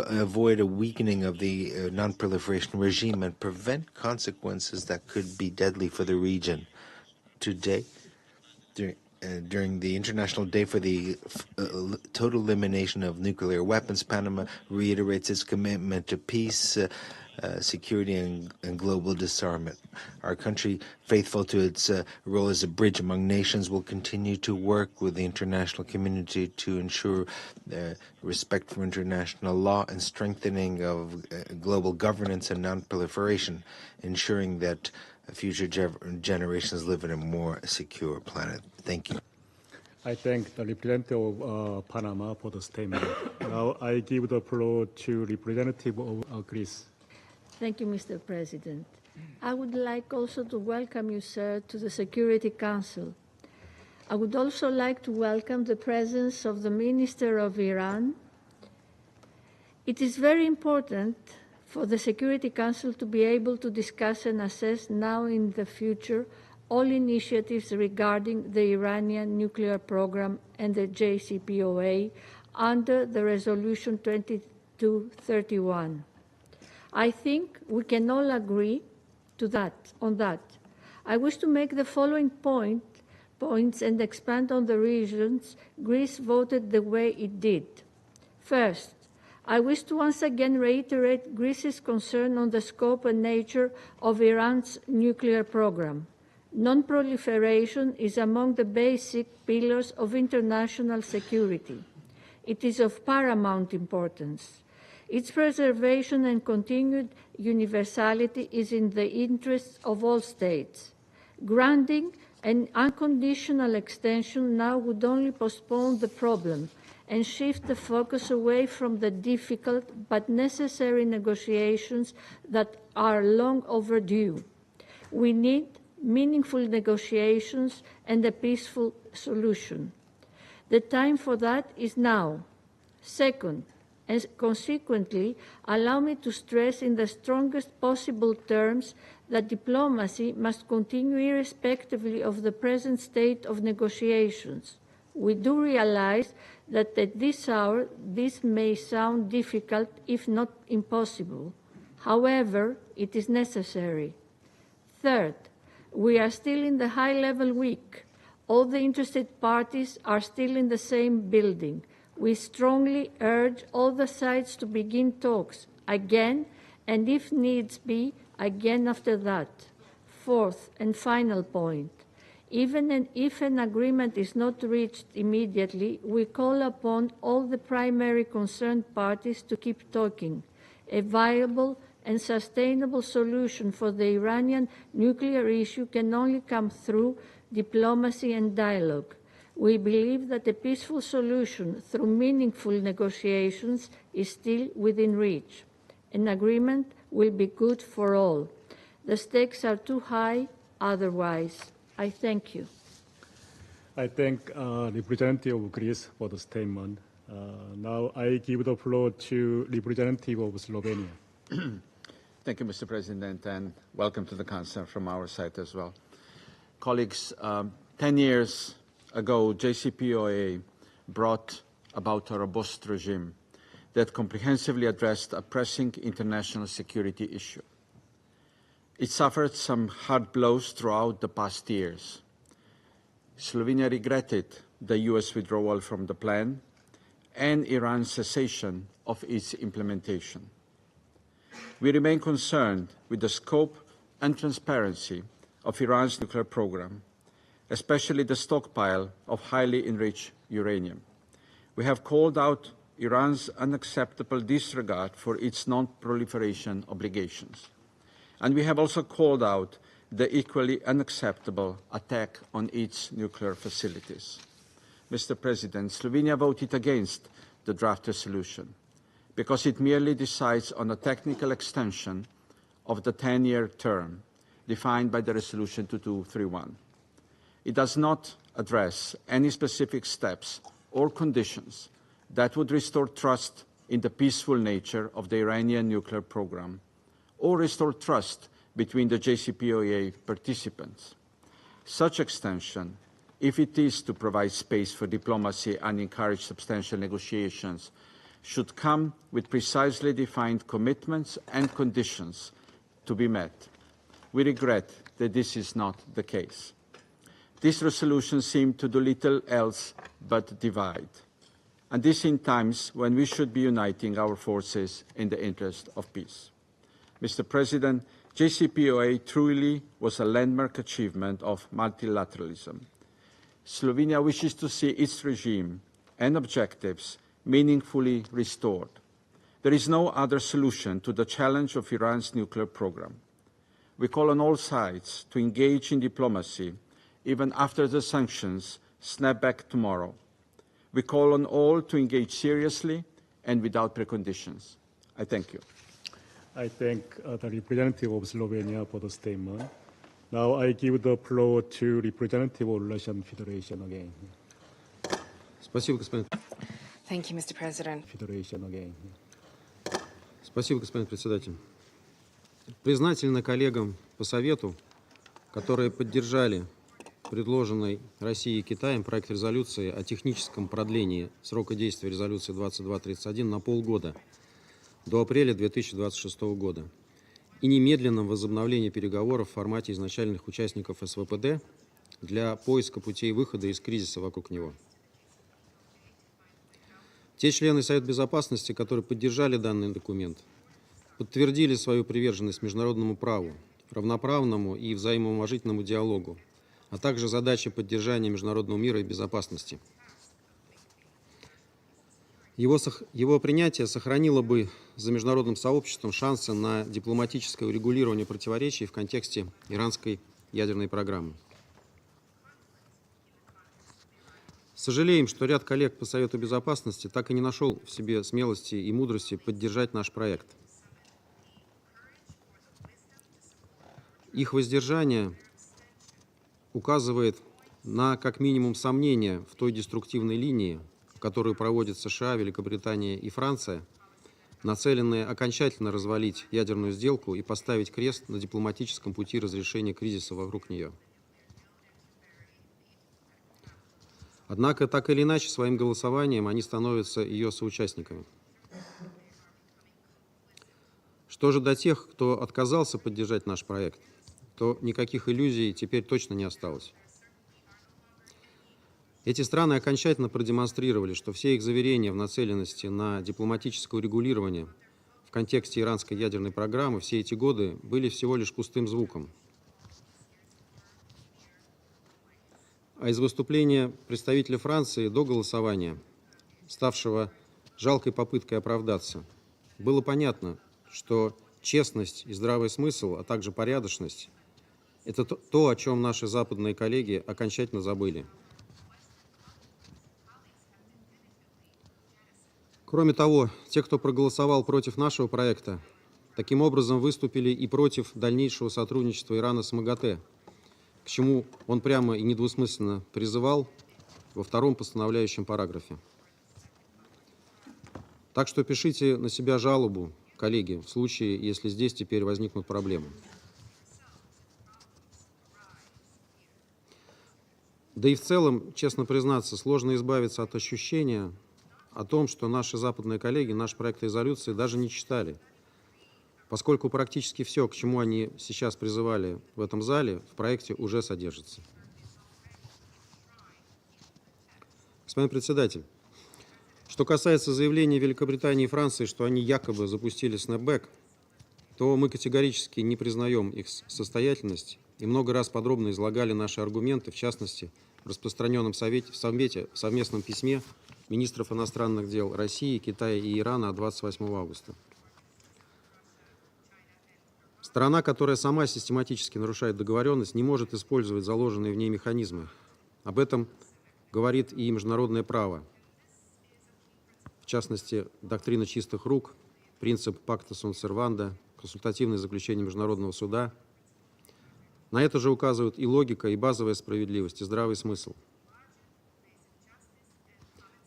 avoid a weakening of the non-proliferation regime and prevent consequences that could be deadly for the region. Today, during the International Day for the Total Elimination of Nuclear Weapons, Panama reiterates its commitment to peace, security, and global disarmament. Our country, faithful to its role as a bridge among nations, will continue to work with the international community to ensure respect for international law and strengthening of global governance and non-proliferation, ensuring that future generations live in a more secure planet. Thank you. I thank the representative of Panama for the statement. Now I give the floor to representative of Greece. Thank you, Mr. President. I would like also to welcome you, sir, to the Security Council. I would also like to welcome the presence of the Minister of Iran. It is very important for the Security Council to be able to discuss and assess now in the future all initiatives regarding the Iranian nuclear program and the JCPOA under the Resolution 2231. I think we can all agree on that. I wish to make the following points and expand on the reasons Greece voted the way it did. First, I wish to once again reiterate Greece's concern on the scope and nature of Iran's nuclear program. Non-proliferation is among the basic pillars of international security. It is of paramount importance. Its preservation and continued universality is in the interests of all states. Granting an unconditional extension now would only postpone the problem and shift the focus away from the difficult but necessary negotiations that are long overdue. We need meaningful negotiations and a peaceful solution. The time for that is now. Second, and consequently, allow me to stress in the strongest possible terms that diplomacy must continue irrespectively of the present state of negotiations. We do realize that at this hour, this may sound difficult, if not impossible. However, it is necessary. Third, we are still in the high-level week. All the interested parties are still in the same building. We strongly urge all the sides to begin talks again, and if needs be, again after that. Fourth and final point, even if an agreement is not reached immediately, we call upon all the primary concerned parties to keep talking. A viable and sustainable solution for the Iranian nuclear issue can only come through diplomacy and dialogue. We believe that a peaceful solution through meaningful negotiations is still within reach. An agreement will be good for all. The stakes are too high otherwise. I thank you. I thank representative of Greece for the statement. Now I give the floor to representative of Slovenia. Thank you, Mr. President, and welcome to the Council from our side as well. Colleagues, 10 years ago, JCPOA brought about a robust regime that comprehensively addressed a pressing international security issue. It suffered some hard blows throughout the past years. Slovenia regretted the US withdrawal from the plan and Iran's cessation of its implementation. We remain concerned with the scope and transparency of Iran's nuclear program, especially the stockpile of highly enriched uranium. We have called out Iran's unacceptable disregard for its non-proliferation obligations. And we have also called out the equally unacceptable attack on its nuclear facilities. Mr. President, Slovenia voted against the draft resolution because it merely decides on a technical extension of the 10-year term defined by the Resolution 2231. It does not address any specific steps or conditions that would restore trust in the peaceful nature of the Iranian nuclear program or restore trust between the JCPOA participants. Such extension, if it is to provide space for diplomacy and encourage substantial negotiations, should come with precisely defined commitments and conditions to be met. We regret that this is not the case. This resolution seemed to do little else but divide, and this in times when we should be uniting our forces in the interest of peace. Mr. President, JCPOA truly was a landmark achievement of multilateralism. Slovenia wishes to see its regime and objectives meaningfully restored. There is no other solution to the challenge of Iran's nuclear program. We call on all sides to engage in diplomacy even after the sanctions snap back tomorrow. We call on all to engage seriously and without preconditions. I thank you. I thank the representative of Slovenia for the statement. Now I give the floor to representative of Russian Federation again. Thank you, Mr. President. Federation again. Спасибо, господин председатель. Признательны коллегам по Совету, которые поддержали предложенный Россией и Китаем проект резолюции о техническом продлении срока действия резолюции 2231 на полгода до апреля 2026 года и немедленном возобновлении переговоров в формате изначальных участников СВПД для поиска путей выхода из кризиса вокруг него. Те члены Совета Безопасности, которые поддержали данный документ, подтвердили свою приверженность международному праву, равноправному и взаимоуважительному диалогу, а также задачи поддержания международного мира и безопасности. Его принятие сохранило бы за международным сообществом шансы на дипломатическое урегулирование противоречий в контексте иранской ядерной программы. Сожалеем, что ряд коллег по Совету Безопасности так и не нашел в себе смелости и мудрости поддержать наш проект. Их воздержание указывает на, как минимум, сомнения в той деструктивной линии, которую проводят США, Великобритания и Франция, нацеленные окончательно развалить ядерную сделку и поставить крест на дипломатическом пути разрешения кризиса вокруг нее. Однако, так или иначе, своим голосованием они становятся ее соучастниками. Что же до тех, кто отказался поддержать наш проект, то никаких иллюзий теперь точно не осталось. Эти страны окончательно продемонстрировали, что все их заверения в нацеленности на дипломатическое урегулирование в контексте иранской ядерной программы все эти годы были всего лишь пустым звуком. А из выступления представителя Франции до голосования, ставшего жалкой попыткой оправдаться, было понятно, что честность и здравый смысл, а также порядочность – это то, о чем наши западные коллеги окончательно забыли. Кроме того, те, кто проголосовал против нашего проекта, таким образом выступили и против дальнейшего сотрудничества Ирана с МАГАТЭ, к чему он прямо и недвусмысленно призывал во втором постановляющем параграфе. Так что пишите на себя жалобу, коллеги, в случае, если здесь теперь возникнут проблемы. Да и в целом, честно признаться, сложно избавиться от ощущения о том, что наши западные коллеги наш проект резолюции даже не читали, поскольку практически все, к чему они сейчас призывали в этом зале, в проекте уже содержится. Господин председатель, что касается заявления Великобритании и Франции, что они якобы запустили снэпбэк, то мы категорически не признаем их состоятельность и много раз подробно излагали наши аргументы, в частности, в распространенном совместном письме министров иностранных дел России, Китая и Ирана от 28 августа. Сторона, которая сама систематически нарушает договоренность, не может использовать заложенные в ней механизмы. Об этом говорит и международное право. В частности, доктрина чистых рук, принцип пакта сун-серванда, консультативное заключение Международного суда. На это же указывают и логика, и базовая справедливость, и здравый смысл.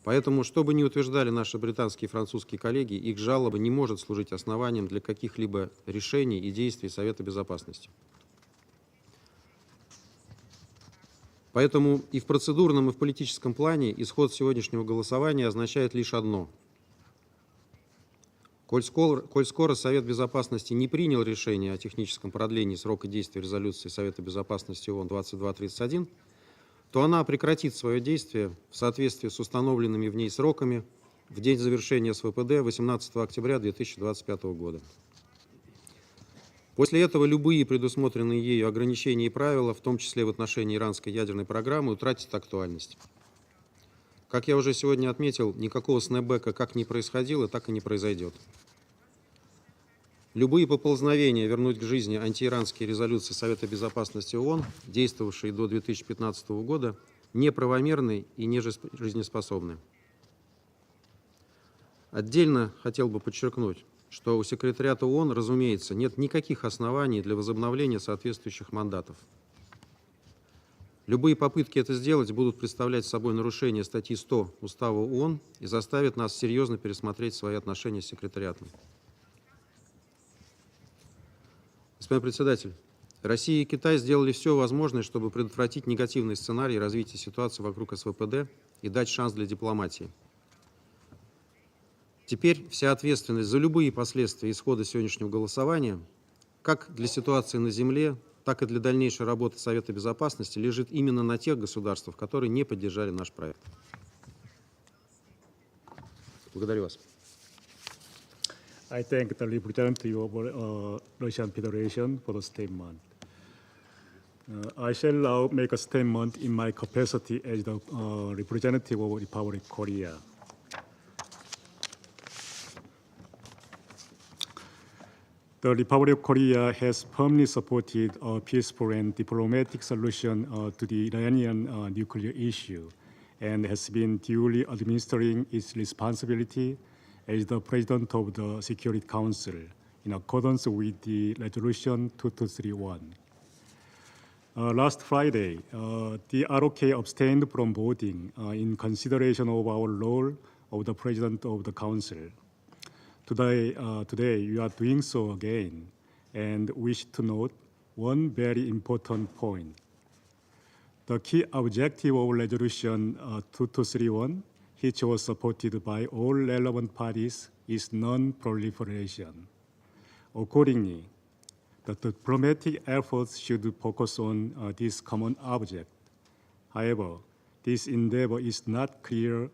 Поэтому, что бы ни утверждали наши британские и французские коллеги, их жалоба не может служить основанием для каких-либо решений и действий Совета Безопасности. Поэтому и в процедурном, и в политическом плане исход сегодняшнего голосования означает лишь одно. Коль скоро Совет Безопасности не принял решение о техническом продлении срока действия резолюции Совета Безопасности ООН 2231, то она прекратит свое действие в соответствии с установленными в ней сроками в день завершения СВПД 18 октября 2025 года. После этого любые предусмотренные ею ограничения и правила, в том числе в отношении иранской ядерной программы, утратят актуальность. Как я уже сегодня отметил, никакого снэпбэка как не происходило, так и не произойдет. Любые поползновения вернуть к жизни антииранские резолюции Совета Безопасности ООН, действовавшие до 2015 года, неправомерны и не жизнеспособны. Отдельно хотел бы подчеркнуть, что у секретариата ООН, разумеется, нет никаких оснований для возобновления соответствующих мандатов. Любые попытки это сделать будут представлять собой нарушение статьи 100 Устава ООН и заставят нас серьезно пересмотреть свои отношения с секретариатом. Господин председатель, Россия и Китай сделали все возможное, чтобы предотвратить негативный сценарий развития ситуации вокруг СВПД и дать шанс для дипломатии. Теперь вся ответственность за любые последствия исхода сегодняшнего голосования, как для ситуации на земле, так и для дальнейшей работы Совета Безопасности, лежит именно на тех государствах, которые не поддержали наш проект. Благодарю вас. I thank the representative of Russian Federation for the statement. I shall now make a statement in my capacity as the representative of Republic of Korea. The Republic of Korea has firmly supported a peaceful and diplomatic solution to the Iranian nuclear issue and has been duly administering its responsibility as the President of the Security Council in accordance with the Resolution 2231. Last Friday, the ROK abstained from voting in consideration of our role of the President of the Council. Today, you are doing so again, and wish to note one very important point. The key objective of Resolution 2231, which was supported by all relevant parties, is non-proliferation. Accordingly, the diplomatic efforts should focus on this common object. However, this endeavor is not clear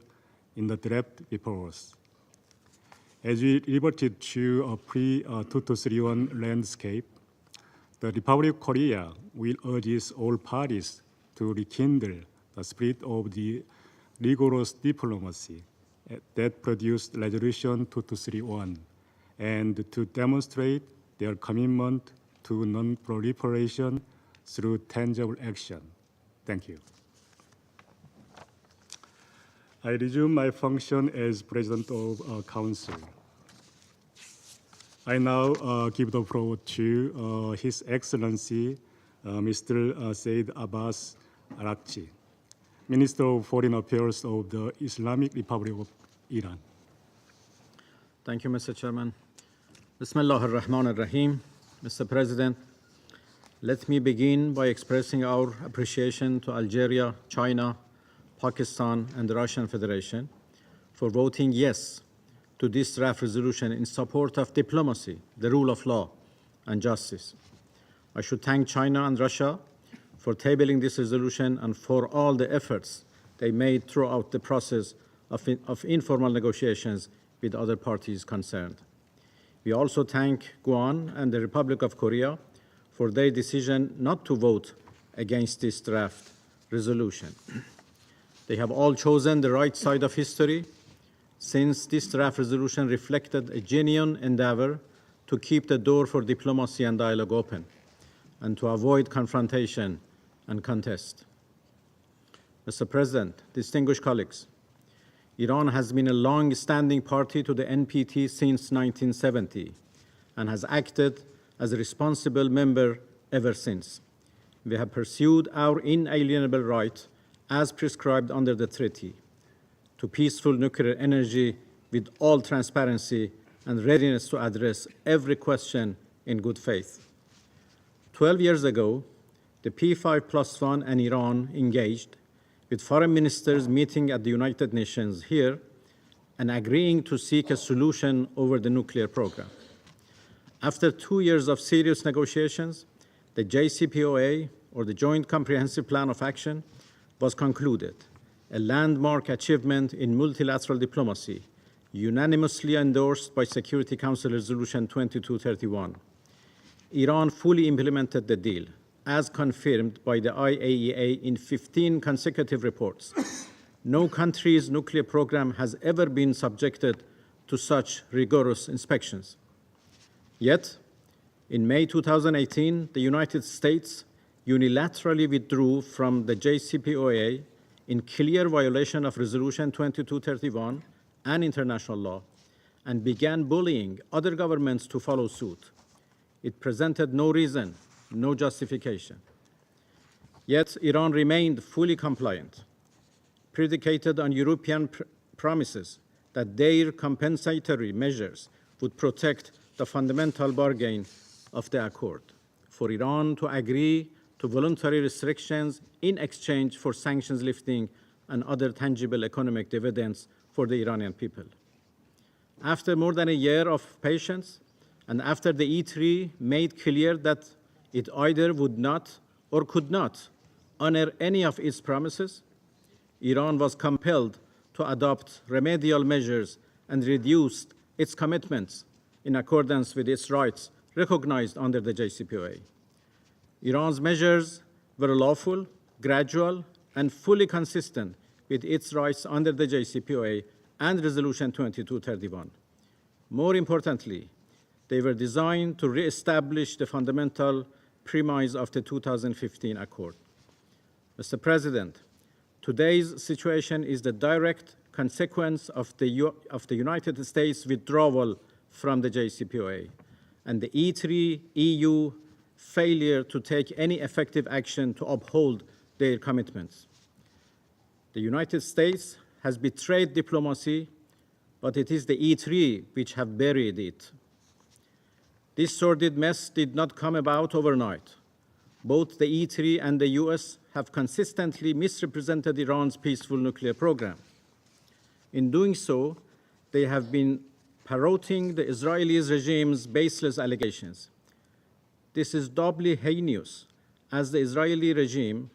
in the draft before us. As we reverted to a pre-2231 landscape, the Republic of Korea will urge all parties to rekindle the spirit of the rigorous diplomacy that produced Resolution 2231 and to demonstrate their commitment to non-proliferation through tangible action. Thank you. I resume my function as President of Council. I now give the floor to His Excellency Mr. Said Abbas Araghchi, Minister of Foreign Affairs of the Islamic Republic of Iran. Thank you, Mr. Chairman. Bismillah ar-Rahman ar-Rahim. Mr. President, Let me begin by expressing our appreciation to Algeria, China, Pakistan, and the Russian Federation for voting yes to this draft resolution in support of diplomacy, the rule of law, and justice. I should thank China and Russia for tabling this resolution and for all the efforts they made throughout the process of informal negotiations with other parties concerned. We also thank Guyana and the Republic of Korea for their decision not to vote against this draft resolution. They have all chosen the right side of history, since this draft resolution reflected a genuine endeavor to keep the door for diplomacy and dialogue open and to avoid confrontation and contest. Mr. President, distinguished colleagues, Iran has been a long-standing party to the NPT since 1970 and has acted as a responsible member ever since. We have pursued our inalienable right, as prescribed under the treaty, to peaceful nuclear energy with all transparency and readiness to address every question in good faith. 12 years ago, the P5+1 and Iran engaged, with foreign ministers meeting at the United Nations here and agreeing to seek a solution over the nuclear program. After 2 years of serious negotiations, the JCPOA, or the Joint Comprehensive Plan of Action, was concluded, a landmark achievement in multilateral diplomacy, unanimously endorsed by Security Council Resolution 2231. Iran fully implemented the deal, as confirmed by the IAEA in 15 consecutive reports. No country's nuclear program has ever been subjected to such rigorous inspections. Yet, in May 2018, the United States unilaterally withdrew from the JCPOA in clear violation of Resolution 2231 and international law, and began bullying other governments to follow suit. It presented no reason, no justification. Yet Iran remained fully compliant, predicated on European promises that their compensatory measures would protect the fundamental bargain of the accord, for Iran to agree to voluntary restrictions in exchange for sanctions lifting and other tangible economic dividends for the Iranian people. After more than a year of patience, and after the E3 made clear that it either would not or could not honor any of its promises, Iran was compelled to adopt remedial measures and reduced its commitments in accordance with its rights recognized under the JCPOA. Iran's measures were lawful, gradual, and fully consistent with its rights under the JCPOA and Resolution 2231. More importantly, they were designed to re-establish the fundamental premise of the 2015 Accord. Mr. President, today's situation is the direct consequence of the United States withdrawal from the JCPOA and the E3 EU failure to take any effective action to uphold their commitments. The United States has betrayed diplomacy, but it is the E3 which have buried it. This sordid mess did not come about overnight. Both the E3 and the US have consistently misrepresented Iran's peaceful nuclear program. In doing so, they have been parroting the Israeli regime's baseless allegations. This is doubly heinous, as the Israeli regime,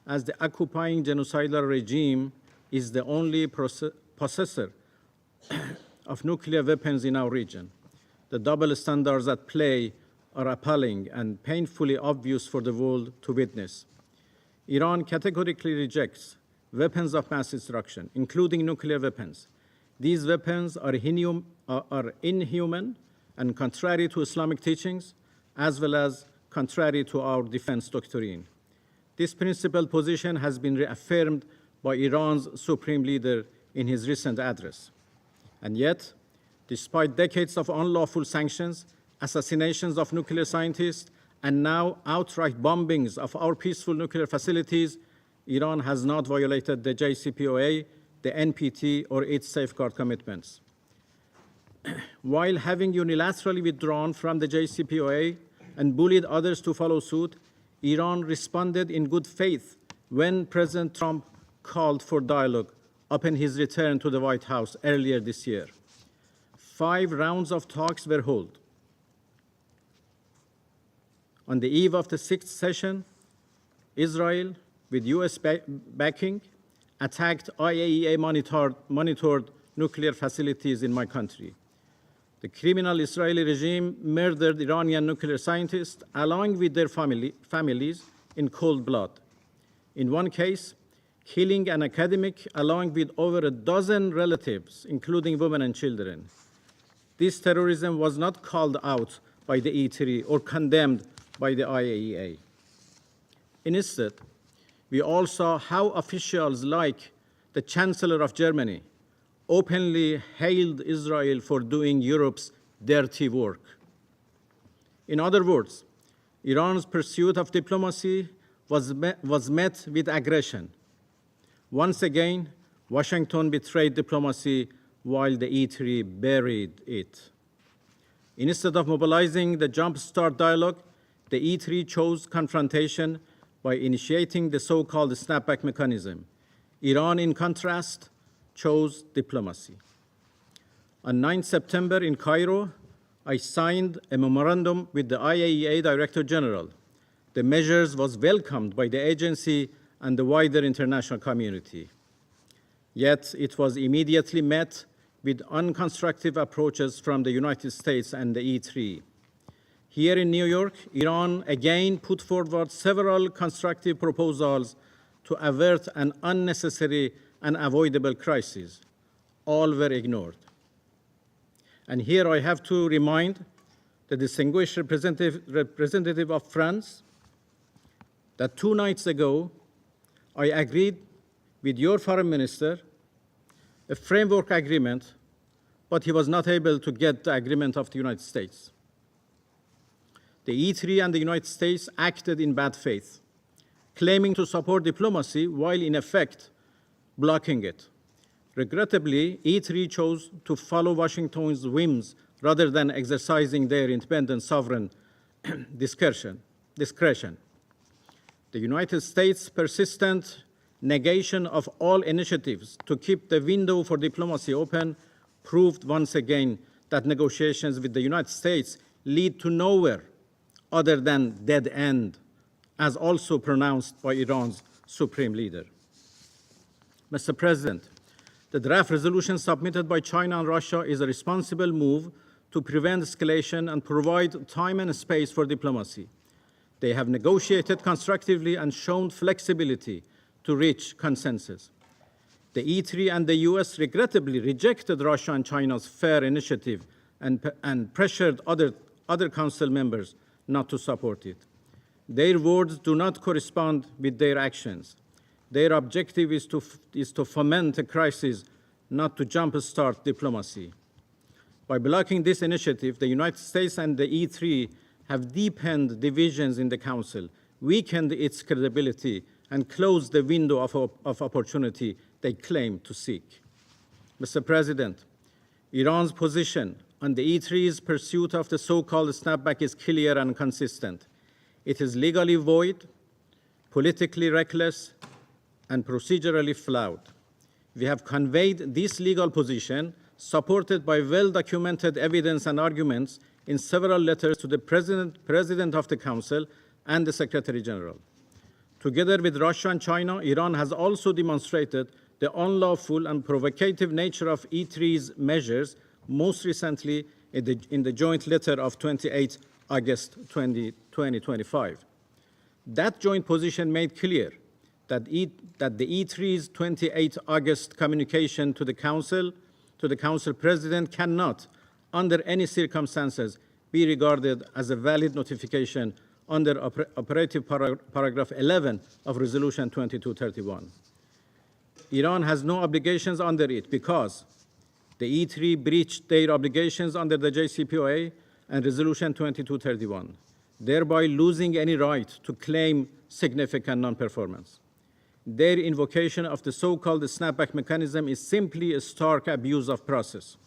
as the occupying genocidal regime, is the only possessor of nuclear weapons in our region. The double standards at play are appalling and painfully obvious for the world to witness. Iran categorically rejects weapons of mass destruction, including nuclear weapons. These weapons are inhuman and contrary to Islamic teachings, as well as contrary to our defense doctrine. This principled position has been reaffirmed by Iran's supreme leader in his recent address. And yet, despite decades of unlawful sanctions, assassinations of nuclear scientists, and now outright bombings of our peaceful nuclear facilities, Iran has not violated the JCPOA, the NPT, or its safeguard commitments. While having unilaterally withdrawn from the JCPOA, and bullied others to follow suit, Iran responded in good faith when President Trump called for dialogue upon his return to the White House earlier this year. 5 rounds of talks were held. On the eve of the 6th session, Israel, with US backing, attacked IAEA-monitored nuclear facilities in my country. The criminal Israeli regime murdered Iranian nuclear scientists along with their families in cold blood. In one case, killing an academic along with over a dozen relatives, including women and children. This terrorism was not called out by the E3 or condemned by the IAEA. Instead, we all saw how officials like the Chancellor of Germany openly hailed Israel for doing Europe's dirty work. In other words, Iran's pursuit of diplomacy was met with aggression. Once again, Washington betrayed diplomacy while the E3 buried it. Instead of mobilizing the Jumpstart dialogue, the E3 chose confrontation by initiating the so-called snapback mechanism. Iran, in contrast, chose diplomacy. On 9 September in Cairo, I signed a memorandum with the IAEA Director General. The measures was welcomed by the agency and the wider international community. Yet it was immediately met with unconstructive approaches from the United States and the E3. Here in New York, Iran again put forward several constructive proposals to avert an unnecessary and avoidable crisis. All were ignored. And here I have to remind the distinguished representative of France that 2 nights ago, I agreed with your foreign minister a framework agreement, but he was not able to get the agreement of the United States. The E3 and the United States acted in bad faith, claiming to support diplomacy while in effect blocking it. Regrettably, E3 chose to follow Washington's whims rather than exercising their independent sovereign discretion. The United States' persistent negation of all initiatives to keep the window for diplomacy open proved once again that negotiations with the United States lead to nowhere other than dead end, as also pronounced by Iran's supreme leader. Mr. President, the draft resolution submitted by China and Russia is a responsible move to prevent escalation and provide time and space for diplomacy. They have negotiated constructively and shown flexibility to reach consensus. The E3 and the US regrettably rejected Russia and China's fair initiative and pressured other Council members not to support it. Their words do not correspond with their actions. Their objective is to foment a crisis, not to jumpstart diplomacy. By blocking this initiative, the United States and the E3 have deepened divisions in the Council, weakened its credibility, and closed the window of opportunity they claim to seek. Mr. President, Iran's position on the E3's pursuit of the so-called snapback is clear and consistent. It is legally void, politically reckless, and procedurally flawed. We have conveyed this legal position, supported by well-documented evidence and arguments, in several letters to the President of the Council and the Secretary General. Together with Russia and China, Iran has also demonstrated the unlawful and provocative nature of E3's measures, most recently in the joint letter of 28 August 2025. That joint position made clear that the E3's 28 August communication to the Council President cannot, under any circumstances, be regarded as a valid notification under operative paragraph 11 of Resolution 2231. Iran has no obligations under it because the E3 breached their obligations under the JCPOA and Resolution 2231, thereby losing any right to claim significant non-performance. Their invocation of the so-called snapback mechanism is simply a stark abuse of process.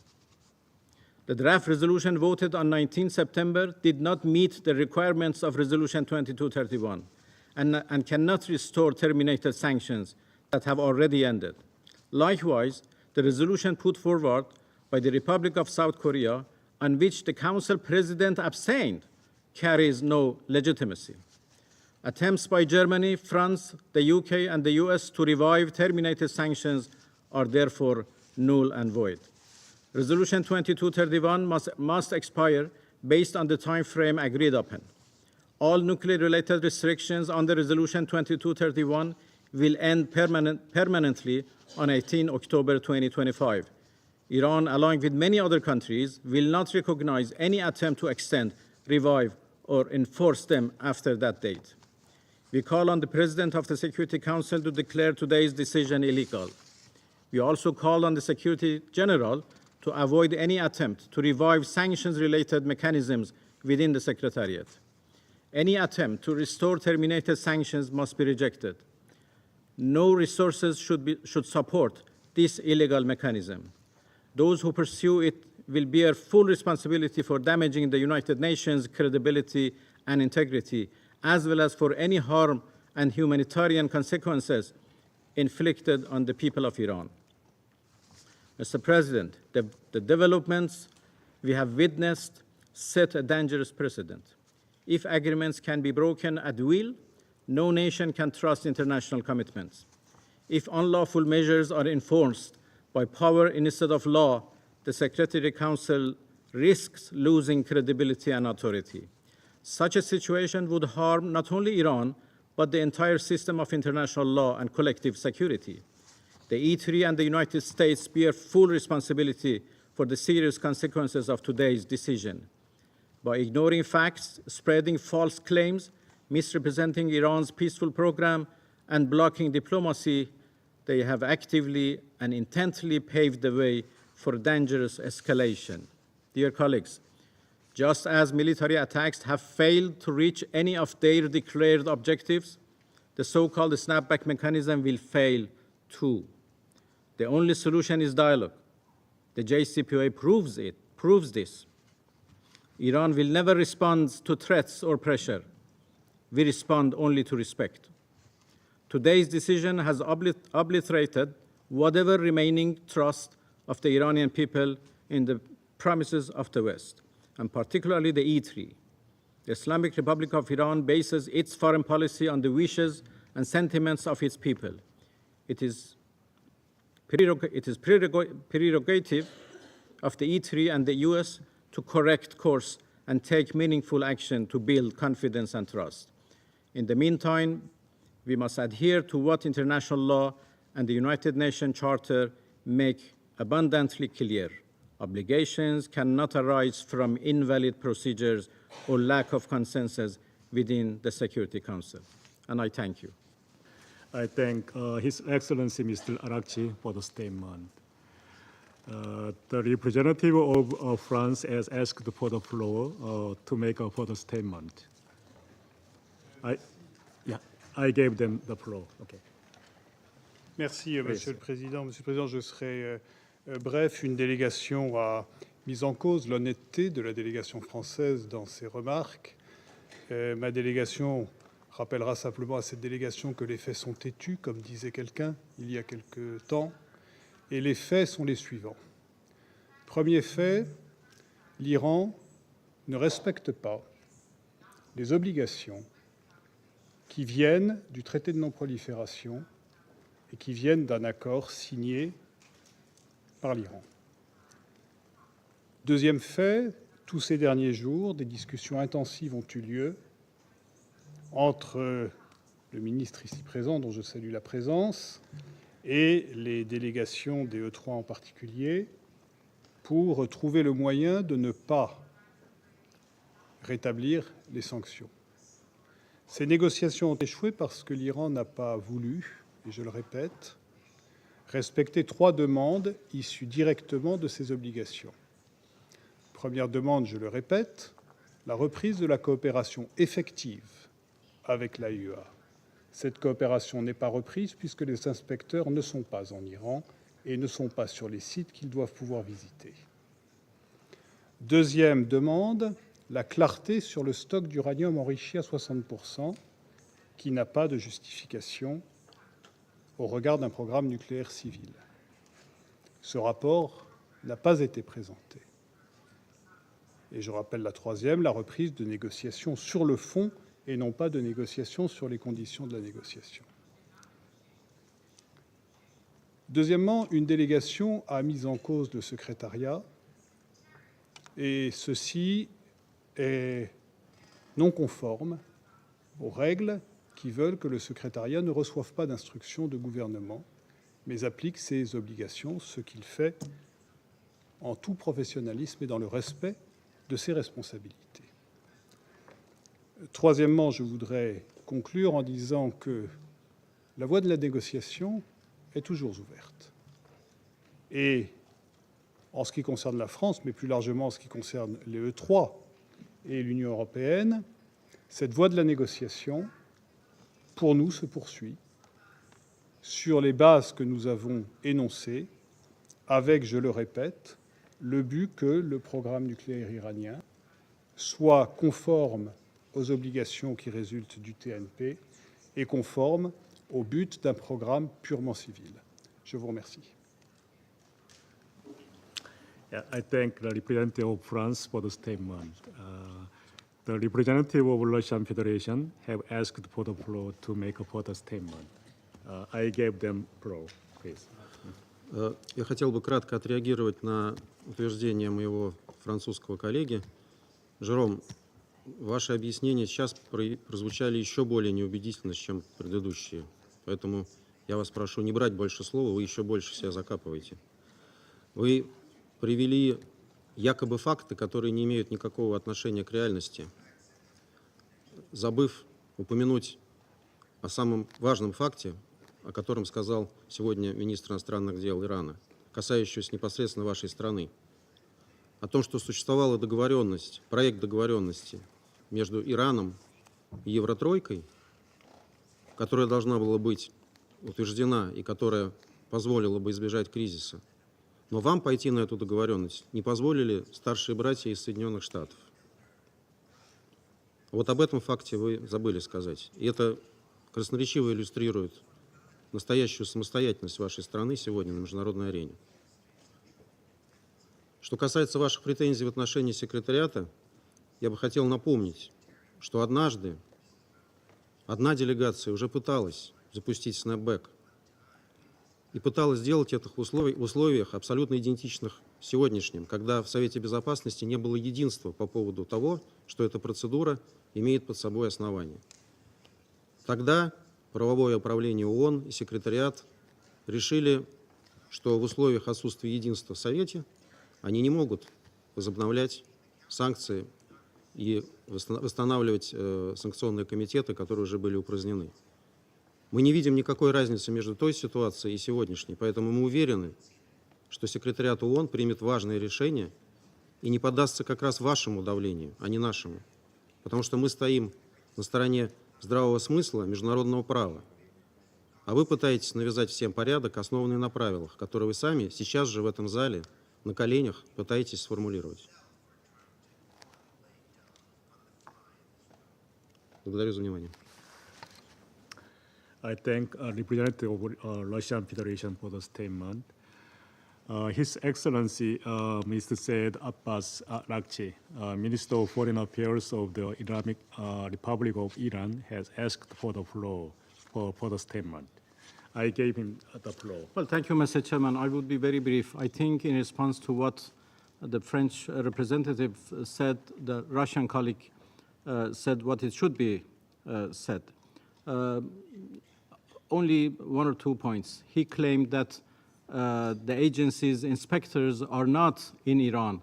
The draft resolution voted on 19 September did not meet the requirements of Resolution 2231 and cannot restore terminated sanctions that have already ended. Likewise, the resolution put forward by the Republic of South Korea, on which the Council President abstained, carries no legitimacy. Attempts by Germany, France, the UK, and the US to revive terminated sanctions are therefore null and void. Resolution 2231 must expire based on the time frame agreed upon. All nuclear-related restrictions under Resolution 2231 will end permanently on 18 October 2025. Iran, along with many other countries, will not recognize any attempt to extend, revive, or enforce them after that date. We call on the President of the Security Council to declare today's decision illegal. We also call on the Secretary General to avoid any attempt to revive sanctions-related mechanisms within the Secretariat. Any attempt to restore terminated sanctions must be rejected. No resources should support this illegal mechanism. Those who pursue it will bear full responsibility for damaging the United Nations' credibility and integrity, as well as for any harm and humanitarian consequences inflicted on the people of Iran. Mr. President, the developments we have witnessed set a dangerous precedent. If agreements can be broken at will, no nation can trust international commitments. If unlawful measures are enforced by power instead of law, the Security Council risks losing credibility and authority. Such a situation would harm not only Iran, but the entire system of international law and collective security. The E3 and the United States bear full responsibility for the serious consequences of today's decision. By ignoring facts, spreading false claims, misrepresenting Iran's peaceful program, and blocking diplomacy, they have actively and intently paved the way for dangerous escalation. Dear colleagues, just as military attacks have failed to reach any of their declared objectives, the so-called snapback mechanism will fail too. The only solution is dialogue. The JCPOA proves this. Iran will never respond to threats or pressure. We respond only to respect. Today's decision has obliterated whatever remaining trust of the Iranian people in the promises of the West, and particularly the E3. The Islamic Republic of Iran bases its foreign policy on the wishes and sentiments of its people. It is prerogative of the E3 and the US to correct course and take meaningful action to build confidence and trust. In the meantime, we must adhere to what international law and the United Nations Charter make abundantly clear. Obligations cannot arise from invalid procedures or lack of consensus within the Security Council. And I thank you. I thank His Excellency Mr. Arakchi for the statement. The representative of France has asked for the floor to make a further statement. I gave them the floor. Okay. Merci, Monsieur le Président. Monsieur le Président, je serai bref. Une délégation a mis en cause l'honnêteté de la délégation française dans ses remarques. Ma délégation rappellera simplement à cette délégation que les faits sont têtus, comme disait quelqu'un il y a quelque temps, et les faits sont les suivants. Premier fait, l'Iran ne respecte pas les obligations qui viennent du traité de non-prolifération et qui viennent d'un accord signé par l'Iran. Deuxième fait, tous ces derniers jours, des discussions intensives ont eu lieu entre le ministre ici présent, dont je salue la présence, et les délégations des E3 en particulier, pour trouver le moyen de ne pas rétablir les sanctions. Ces négociations ont échoué parce que l'Iran n'a pas voulu, et je le répète, respecter 3 demandes issues directement de ces obligations. Première demande, je le répète, la reprise de la coopération effective avec l'AIEA. Cette coopération n'est pas reprise puisque les inspecteurs ne sont pas en Iran et ne sont pas sur les sites qu'ils doivent pouvoir visiter. Deuxième demande, la clarté sur le stock d'uranium enrichi à 60%, qui n'a pas de justification au regard d'un programme nucléaire civil. Ce rapport n'a pas été présenté. Et je rappelle la troisième, la reprise de négociations sur le fond et non pas de négociations sur les conditions de la négociation. Deuxièmement, une délégation a mis en cause le secrétariat et ceci est non conforme aux règles qui veulent que le secrétariat ne reçoive pas d'instructions de gouvernement, mais applique ses obligations, ce qu'il fait en tout professionnalisme et dans le respect de ses responsabilités. Troisièmement, je voudrais conclure en disant que la voie de la négociation est toujours ouverte. Et en ce qui concerne la France, mais plus largement en ce qui concerne les E3 et l'Union européenne, cette voie de la négociation, pour nous, se poursuit sur les bases que nous avons énoncées, avec, je le répète, le but que le programme nucléaire iranien soit conforme aux obligations qui résultent du TNP et conforme au but d'un programme purement civil. Je vous remercie. Yeah, I thank the representative of France for the statement. The representative of Russian Federation have asked for the floor to make a further statement. I gave them floor, please. Я хотел бы кратко отреагировать на утверждение моего французского коллеги. Жером, ваши объяснения сейчас прозвучали еще более неубедительно, чем предыдущие. Поэтому я вас прошу не брать больше слова, вы еще больше себя закапываете. Вы привели якобы факты, которые не имеют никакого отношения к реальности, забыв упомянуть о самом важном факте, о котором сказал сегодня министр иностранных дел Ирана, касающийся непосредственно вашей страны, о том, что существовала договоренность, проект договоренности между Ираном и Евротройкой, которая должна была быть утверждена и которая позволила бы избежать кризиса. Но вам пойти на эту договоренность не позволили старшие братья из Соединенных Штатов. Вот об этом факте вы забыли сказать. И это красноречиво иллюстрирует настоящую самостоятельность вашей страны сегодня на международной арене. Что касается ваших претензий в отношении секретариата, я бы хотел напомнить, что однажды одна делегация уже пыталась запустить снэпбэк и пыталась сделать это в условиях абсолютно идентичных сегодняшним, когда в Совете Безопасности не было единства по поводу того, что эта процедура имеет под собой основание. Тогда правовое управление ООН и секретариат решили, что в условиях отсутствия единства в Совете они не могут возобновлять санкции и восстанавливать санкционные комитеты, которые уже были упразднены. Мы не видим никакой разницы между той ситуацией и сегодняшней, поэтому мы уверены, что секретариат ООН примет важные решения и не поддастся как раз вашему давлению, а не нашему. Потому что мы стоим на стороне здравого смысла международного права, а вы пытаетесь навязать всем порядок, основанный на правилах, которые вы сами сейчас же в этом зале на коленях пытаетесь сформулировать. Благодарю за внимание. I thank representative of Russian Federation for the statement. His Excellency Mr. Said Abbas Araghchi, Minister of Foreign Affairs of the Islamic Republic of Iran, has asked for the floor for the statement. I gave him the floor. Well, thank you, Mr. Chairman. I would be very brief. I think in response to what the French representative said, the Russian colleague said what it should be said. Only one or 2 points. He claimed that the agency's inspectors are not in Iran,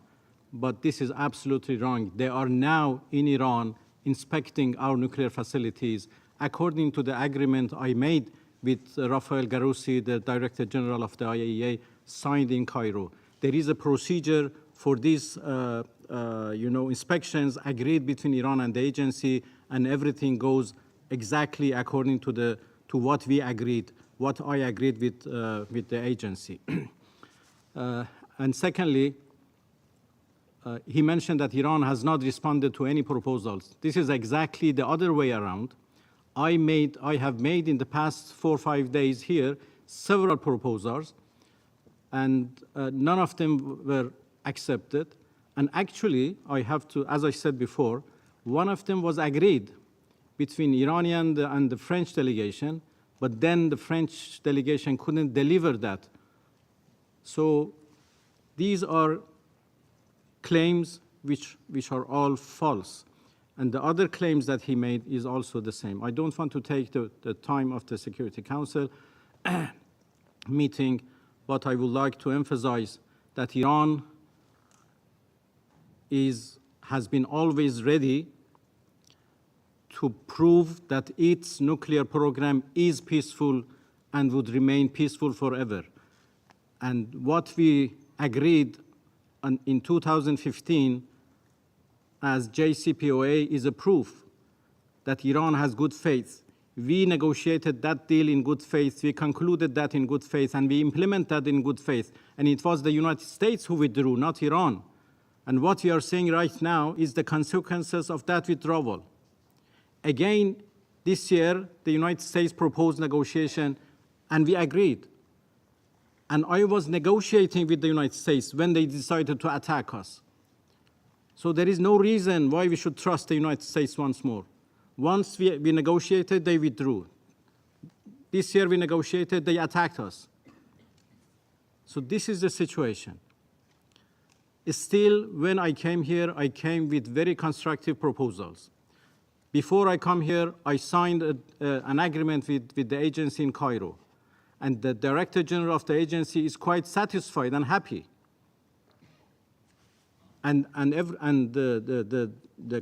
but this is absolutely wrong. They are now in Iran inspecting our nuclear facilities according to the agreement I made with Rafael Garussi, the Director General of the IAEA, signed in Cairo. There is a procedure for these inspections agreed between Iran and the agency, and everything goes exactly according to what we agreed, what I agreed with the agency. And secondly, he mentioned that Iran has not responded to any proposals. This is exactly the other way around. I have made in the past 4 or 5 days here several proposals, and none of them were accepted. And actually, I have to, as I said before, one of them was agreed between Iranian and the French delegation, but then the French delegation couldn't deliver that. So these are claims which are all false. And the other claims that he made is also the same. I don't want to take the time of the Security Council meeting, but I would like to emphasize that Iran has been always ready to prove that its nuclear program is peaceful and would remain peaceful forever. And what we agreed in 2015 as JCPOA is a proof that Iran has good faith. We negotiated that deal in good faith, we concluded that in good faith, and we implement that in good faith. And it was the United States who withdrew, not Iran. And what we are saying right now is the consequences of that withdrawal. Again, this year, the United States proposed negotiation, and we agreed. And I was negotiating with the United States when they decided to attack us. So there is no reason why we should trust the United States once more. Once we negotiated, they withdrew. This year we negotiated, they attacked us. So this is the situation. Still, when I came here, I came with very constructive proposals. Before I come here, I signed an agreement with the agency in Cairo. And the Director General of the agency is quite satisfied and happy. And the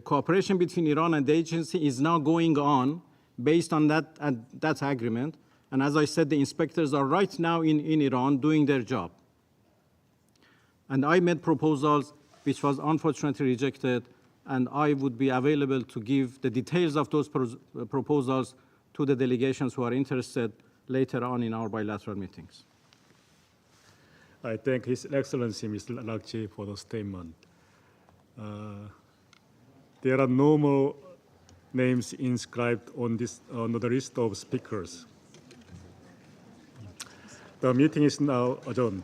cooperation between Iran and the agency is now going on based on that agreement. And as I said, the inspectors are right now in Iran doing their job. And I made proposals which was unfortunately rejected, and I would be available to give the details of those proposals to the delegations who are interested later on in our bilateral meetings. I thank His Excellency Mr. Lakji for the statement. There are no more names inscribed on the list of speakers. The meeting is now adjourned.